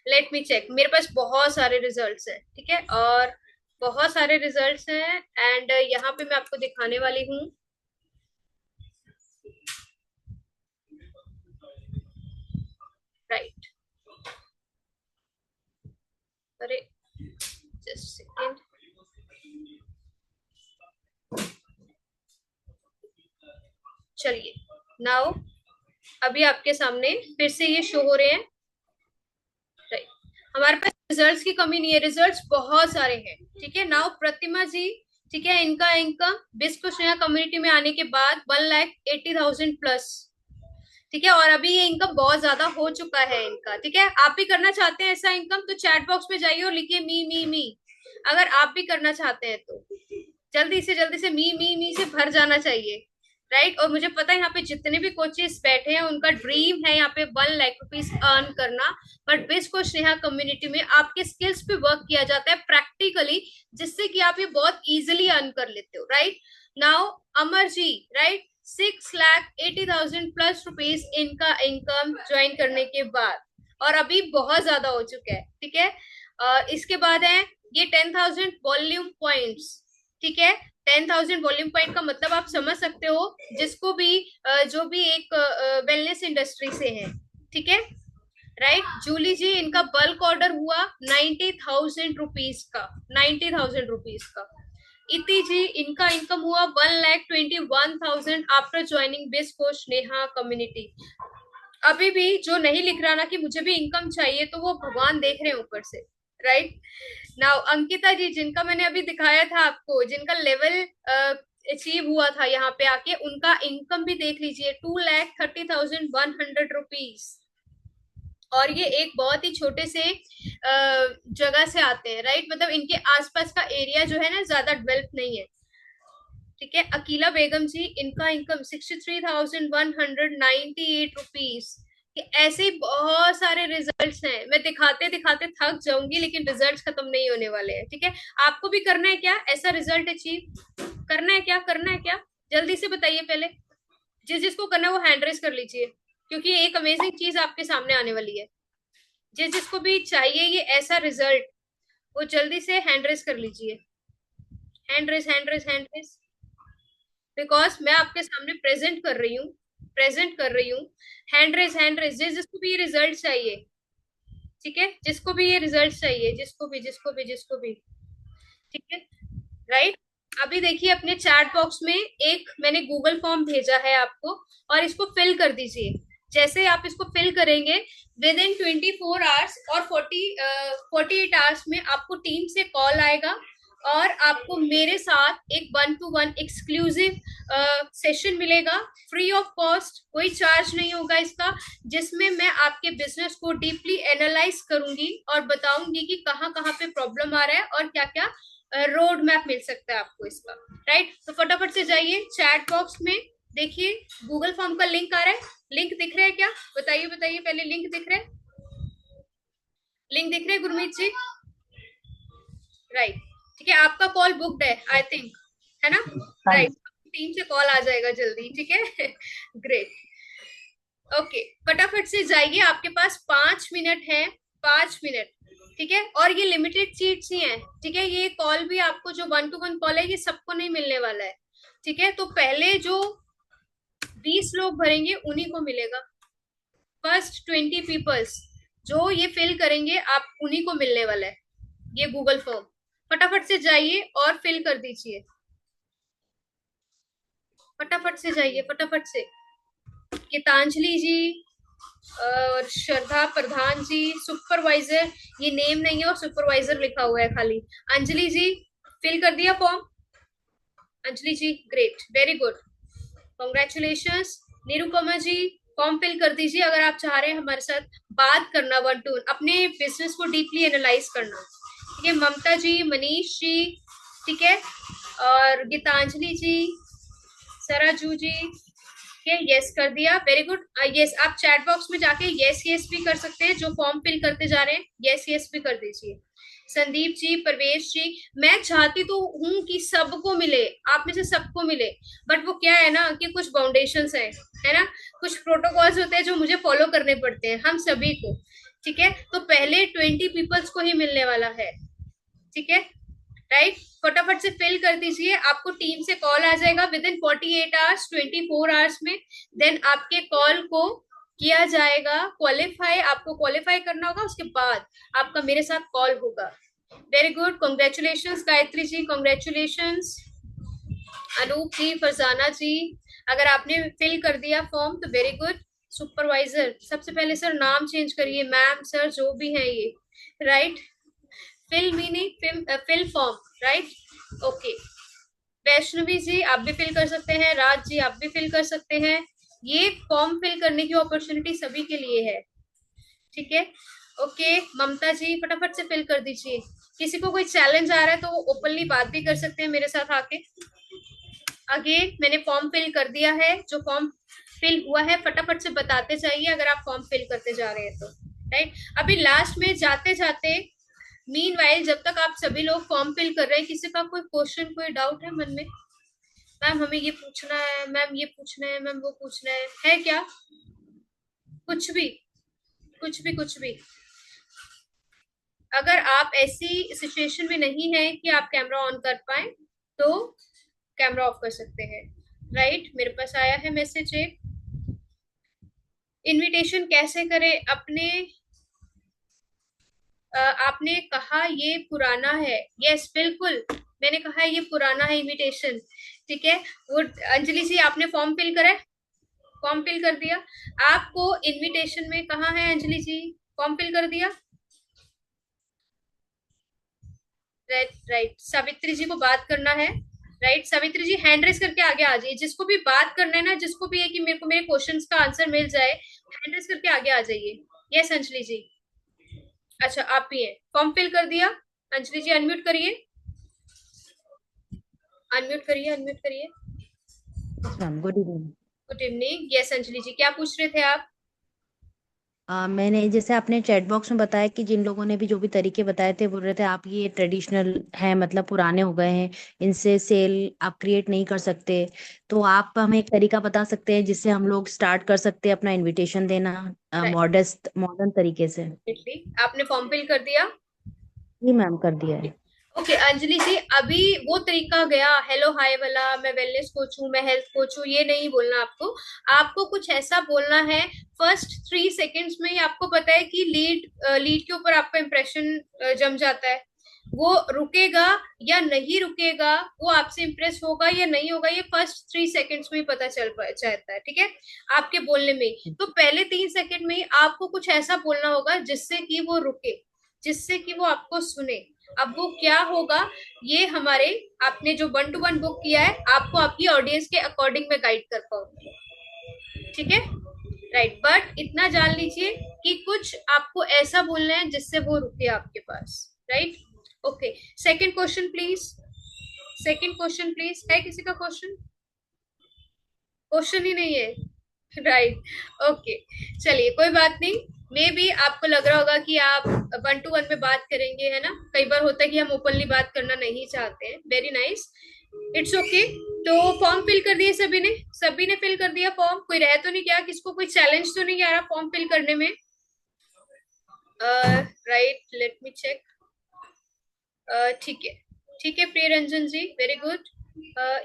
लेट मी चेक। मेरे पास बहुत सारे रिजल्ट्स हैं, ठीक है, और बहुत सारे रिजल्ट्स हैं, एंड यहाँ पे मैं आपको दिखाने वाली हूँ। राइट, अरे जस्ट सेकेंड, चलिए नाउ अभी आपके सामने फिर से ये शो हो रहे हैं, राइट। हमारे पास रिजल्ट्स की कमी नहीं है, रिजल्ट्स बहुत सारे हैं, ठीक है। नाउ प्रतिमा जी, ठीक है, इनका इनकम बिस्कुट नया कम्युनिटी में आने के बाद 1,80,000 प्लस, ठीक है, और अभी ये इनकम बहुत ज्यादा हो चुका है इनका, ठीक है। आप भी करना चाहते हैं ऐसा इनकम, तो चैट बॉक्स में जाइए और लिखिए मी, अगर आप भी करना चाहते हैं तो जल्दी से मी से भर जाना चाहिए, राइट। और मुझे पता है यहाँ पे जितने भी कोचेस बैठे हैं उनका ड्रीम है यहाँ पे 1,00,000 रुपीज अर्न करना, बट बिस्को स्नेहा कम्युनिटी में आपके स्किल्स पे वर्क किया जाता है प्रैक्टिकली, जिससे कि आप ये बहुत इजिली अर्न कर लेते हो, right. Now Amar ji, right, 6,80,000 plus rupees इनका इनकम ज्वाइन करने के बाद, और अभी बहुत ज्यादा हो चुका है, ठीक है। इसके बाद है ये 10,000 वॉल्यूम पॉइंट्स, ठीक है। 10,000 वॉल्यूम पॉइंट का मतलब आप समझ सकते हो, जिसको भी जो भी एक वेलनेस इंडस्ट्री से है, ठीक है, राइट। जूली जी, इनका बल्क ऑर्डर हुआ 90,000 रुपीज का, 90,000 रुपीज का। इति जी, इनका इनकम हुआ 1,21,000 आफ्टर ज्वाइनिंग बिस्को स्नेहा कम्युनिटी। अभी भी जो नहीं लिख रहा ना कि मुझे भी इनकम चाहिए, तो वो भगवान देख रहे हैं ऊपर से, राइट। नाउ अंकिता जी, जिनका मैंने अभी दिखाया था आपको, जिनका लेवल अचीव हुआ था यहाँ पे आके, उनका इनकम भी देख लीजिए 2,30,100 रुपीज, और ये एक बहुत ही छोटे से जगह से आते हैं, राइट। मतलब इनके आसपास का एरिया जो है ना ज्यादा डेवलप नहीं है, ठीक है। अकीला बेगम जी, इनका इनकम 63,198 रुपीज। ऐसे ही बहुत सारे रिजल्ट्स हैं, मैं दिखाते दिखाते थक जाऊंगी, लेकिन रिजल्ट्स खत्म नहीं होने वाले हैं, ठीक है। आपको भी करना है क्या ऐसा रिजल्ट अचीव, करना है क्या, करना है क्या, जल्दी से बताइए पहले। जिस जिसको करना है वो हैंड रेज कर लीजिए, क्योंकि एक अमेजिंग चीज आपके सामने आने वाली है। जिस जिसको भी चाहिए ये ऐसा रिजल्ट, वो जल्दी से हैंड रेज कर लीजिए, hand raise, hand raise, hand raise, because मैं आपके सामने प्रेजेंट कर रही हूँ। हैंड रेज, हैंड रेज, जिसको भी ये रिजल्ट चाहिए, ठीक है, जिसको भी ये रिजल्ट चाहिए, जिसको भी, ठीक है, राइट। अभी देखिए अपने चैट बॉक्स में एक मैंने गूगल फॉर्म भेजा है आपको, और इसको फिल कर दीजिए। जैसे आप इसको फिल करेंगे, विद इन 24 आवर्स और 48 आवर्स में आपको टीम से कॉल आएगा, और आपको मेरे साथ एक 1-to-1 एक्सक्लूसिव सेशन मिलेगा, फ्री ऑफ कॉस्ट, कोई चार्ज नहीं होगा इसका, जिसमें मैं आपके बिजनेस को डीपली एनालाइज करूंगी और बताऊंगी कि कहाँ कहाँ पे प्रॉब्लम आ रहा है और क्या क्या रोड मैप मिल सकता है आपको इसका, राइट। तो फटाफट से जाइए चैट बॉक्स में, देखिए गूगल फॉर्म का लिंक आ रहा है, लिंक दिख रहा है क्या, बताइए बताइए पहले, लिंक दिख रहा है, लिंक दिख रहा है गुरमीत जी, राइट, ठीक है। आपका कॉल बुक्ड है आई थिंक, है ना, राइट, टीम से कॉल आ जाएगा जल्दी, ठीक है। ग्रेट, ओके, फटाफट से जाइए, आपके पास 5 मिनट है, 5 मिनट, ठीक है। और ये लिमिटेड सीट्स ही हैं, ठीक है, ये कॉल भी आपको जो 1-to-1 कॉल है ये सबको नहीं मिलने वाला है, ठीक है। तो पहले जो 20 लोग भरेंगे उन्हीं को मिलेगा, फर्स्ट 20 पीपल्स जो ये फिल करेंगे आप उन्हीं को मिलने वाला है ये गूगल फॉर्म। फटाफट से जाइए और फिल कर दीजिए, फटाफट से जाइए, फटाफट से। गीतांजलि जी, और श्रद्धा प्रधान जी सुपरवाइजर, ये नेम नहीं है और सुपरवाइजर लिखा हुआ है खाली। अंजलि जी फिल कर दिया form? Anjali ji great, very good, congratulations. Nirupama ji form fill कर दीजिए अगर आप चाह रहे हैं हमारे साथ बात करना, 1-to-1 अपने बिजनेस को डीपली एनालाइज करना। ठीक है, ममता जी, मनीष जी, ठीक है, और गीतांजलि जी, सराजू जी, ठीक है, यस कर दिया, वेरी गुड। यस, आप चैट बॉक्स में जाके यस यस भी कर सकते हैं, जो फॉर्म फिल करते जा रहे हैं यस यस भी कर दीजिए। संदीप जी, परवेश जी, मैं चाहती तो हूँ कि सबको मिले, आप में से सबको मिले, बट वो क्या है ना कि कुछ बाउंडेशंस है ना, कुछ प्रोटोकॉल्स होते हैं जो मुझे फॉलो करने पड़ते हैं, हम सभी को। ठीक है, तो पहले 20 पीपल्स को ही मिलने वाला है। ठीक है, राइट, फटाफट से फिल कर दीजिए, आपको टीम से कॉल आ जाएगा विद इन 48 आवर्स, 24 आवर्स में, देन आपके कॉल को किया जाएगा क्वालिफाई, आपको क्वालिफाई करना होगा, उसके बाद आपका मेरे साथ कॉल होगा। Very good, congratulations Gayatri ji, congratulations. Anoop जी, फरजाना जी, अगर आपने फिल कर दिया फॉर्म तो वेरी गुड। सुपरवाइजर, सबसे पहले सर नाम चेंज करिए, मैम सर जो भी है ये, right, fill meaning fill form, right, okay. Vaishnavi ji आप भी फिल कर सकते हैं, राज जी आप भी फिल कर सकते हैं, ये फॉर्म फिल करने की अपॉर्चुनिटी सभी के लिए है। ठीक है, ओके, ममता जी फटाफट से फिल कर दीजिए, किसी को कोई चैलेंज आ रहा है तो वो ओपनली बात भी कर सकते हैं मेरे साथ आके। अगेन मैंने फॉर्म फिल कर दिया है, जो फॉर्म फिल हुआ है फटाफट से बताते जाइए अगर आप फॉर्म फिल करते जा रहे हैं तो, राइट। अभी लास्ट में जाते जाते मीनवाइल जब तक आप सभी लोग फॉर्म फिल कर रहे हैं, किसी का कोई क्वेश्चन, कोई डाउट है मन में? मैम हमें ये पूछना है, मैम ये पूछना है, मैम वो पूछना है क्या? कुछ भी, कुछ भी, कुछ भी। अगर आप ऐसी सिचुएशन में नहीं है कि आप कैमरा ऑन कर पाए तो कैमरा ऑफ कर सकते हैं, राइट। मेरे पास आया है मैसेज एक, इनविटेशन कैसे करें अपने, आपने कहा ये पुराना है, यस बिल्कुल मैंने कहा ये पुराना है इनविटेशन। ठीक है, वो अंजलि जी आपने फॉर्म फिल करा है, फॉर्म फिल कर दिया, आपको इनविटेशन में कहा है अंजलि जी, फॉर्म फिल कर दिया, राइट राइट। सावित्री जी को बात करना है, राइट, सावित्री जी हैंड रेस करके आगे आ जाइए, जिसको भी बात करना है ना, जिसको भी है कि मेरे को मेरे क्वेश्चंस का आंसर मिल जाए, हैंड रेस करके आगे आ जाइए। यस अंजलि जी, अच्छा आप ही हैं, फॉर्म फिल कर दिया। अंजलि जी अनम्यूट करिए, अनम्यूट करिए, अनम्यूट करिए। Ma'am good evening. Good evening, yes Anjali ji क्या पूछ रहे थे आप? मैंने जैसे आपने चैट बॉक्स में बताया कि जिन लोगों ने भी जो भी तरीके बताए थे बोल रहे थे आप ये ट्रेडिशनल है, मतलब पुराने हो गए हैं, इनसे सेल आप क्रिएट नहीं कर सकते, तो आप हमें एक तरीका बता सकते हैं जिससे हम लोग स्टार्ट कर सकते हैं अपना इनविटेशन देना मॉडर्न तरीके से? आपने फॉर्म फिल कर दिया? जी मैम कर दिया है। ओके अंजलि जी, अभी वो तरीका गया हेलो हाय वाला, मैं वेलनेस कोच हूँ, मैं हेल्थ कोच हूँ, ये नहीं बोलना आपको, आपको कुछ ऐसा बोलना है फर्स्ट 3 सेकेंड्स में ही आपको पता है कि लीड के ऊपर आपका इंप्रेशन जम जाता है, वो रुकेगा या नहीं रुकेगा, वो आपसे इंप्रेस होगा या नहीं होगा, ये फर्स्ट 3 सेकेंड्स में ही पता चल जाता है। ठीक है, आपके बोलने में तो पहले 3 सेकेंड में ही आपको कुछ ऐसा बोलना होगा जिससे कि वो रुके, जिससे कि वो आपको सुने। अब वो क्या होगा, ये हमारे आपने जो 1-to-1 बुक किया है, आपको आपकी ऑडियंस के अकॉर्डिंग में गाइड कर पाऊंगी। ठीक है, राइट, बट इतना जान लीजिए कि कुछ आपको ऐसा बोलना है जिससे वो रुके आपके पास, right. Okay, second question please, second question please, है किसी का क्वेश्चन? क्वेश्चन ही नहीं है, राइट, ओके चलिए कोई बात नहीं, मे बी आपको लग रहा होगा कि आप 1-to-1 में बात करेंगे, है ना, कई बार होता है कि हम ओपनली बात करना नहीं चाहते हैं, वेरी नाइस, इट्स ओके। तो फॉर्म फिल कर दिए सभी ने, सभी ने फिल कर दिया फॉर्म, कोई रह तो नहीं गया, किसको कोई चैलेंज तो नहीं आ रहा फॉर्म फिल करने में? राइट, लेट मी चेक, ठीक है, ठीक है प्रिय रंजन जी, वेरी गुड।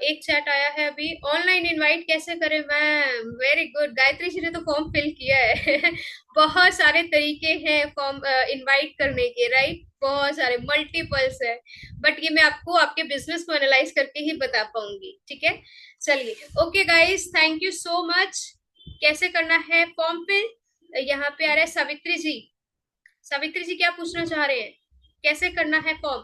एक चैट आया है अभी, ऑनलाइन इनवाइट कैसे करें ma'am, very good, Gayatri ji ने तो फॉर्म फिल किया है बहुत सारे तरीके हैं फॉर्म इनवाइट करने के, राइट, बहुत सारे मल्टीपल्स है, बट ये मैं आपको आपके बिजनेस को एनालाइज करके ही बता पाऊंगी। ठीक है, चलिए okay guys, thank you so much. कैसे करना है फॉर्म फिल? यहाँ पे आ रहा है सावित्री जी। सावित्री जी क्या पूछना चाह रहे हैं? कैसे करना है फॉर्म?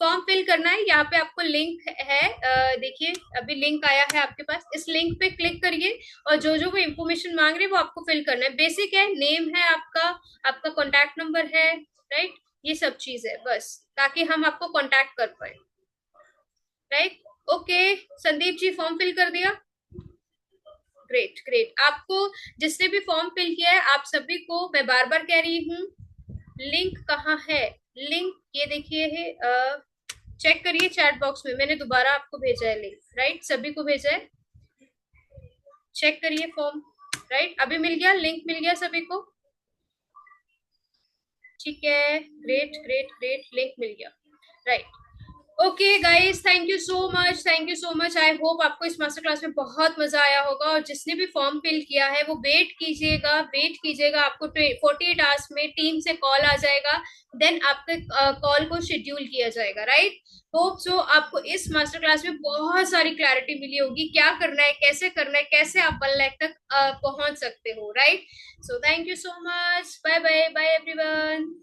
फॉर्म फिल करना है, यहाँ पे आपको लिंक है, देखिए अभी लिंक आया है आपके पास, इस लिंक पे क्लिक करिए और जो जो वो इन्फॉर्मेशन मांग रहे हैं वो आपको फिल करना है। बेसिक है, नेम है आपका, आपका कॉन्टैक्ट नंबर है, राइट, ये सब चीज है बस, ताकि हम आपको कॉन्टैक्ट कर पाए, right. Okay, Sandeep ji form fill कर दिया? Great great. आपको जिसने भी फॉर्म फिल किया है आप सभी को मैं बार बार कह रही हूँ, लिंक कहाँ है? लिंक ये देखिए है, चेक करिए चैट बॉक्स में, मैंने दोबारा आपको भेजा है लिंक, राइट, सभी को भेजा है, चेक करिए फॉर्म, राइट, अभी मिल गया, लिंक मिल गया सभी को, ठीक है, ग्रेट ग्रेट ग्रेट, लिंक मिल गया, right. Okay guys, thank you so much, thank you so much. I hope आपको इस मास्टर क्लास में बहुत मजा आया होगा, और जिसने भी फॉर्म फिल किया है वो वेट कीजिएगा, वेट कीजिएगा, आपको 48 आवर्स में टीम से कॉल आ जाएगा, देन आपके कॉल को शेड्यूल किया जाएगा, राइट। होप सो आपको इस मास्टर क्लास में बहुत सारी क्लैरिटी मिली होगी, क्या करना है, कैसे आप 1 लाख तक पहुंच सकते हो, right. So thank you so much, bye bye bye everyone.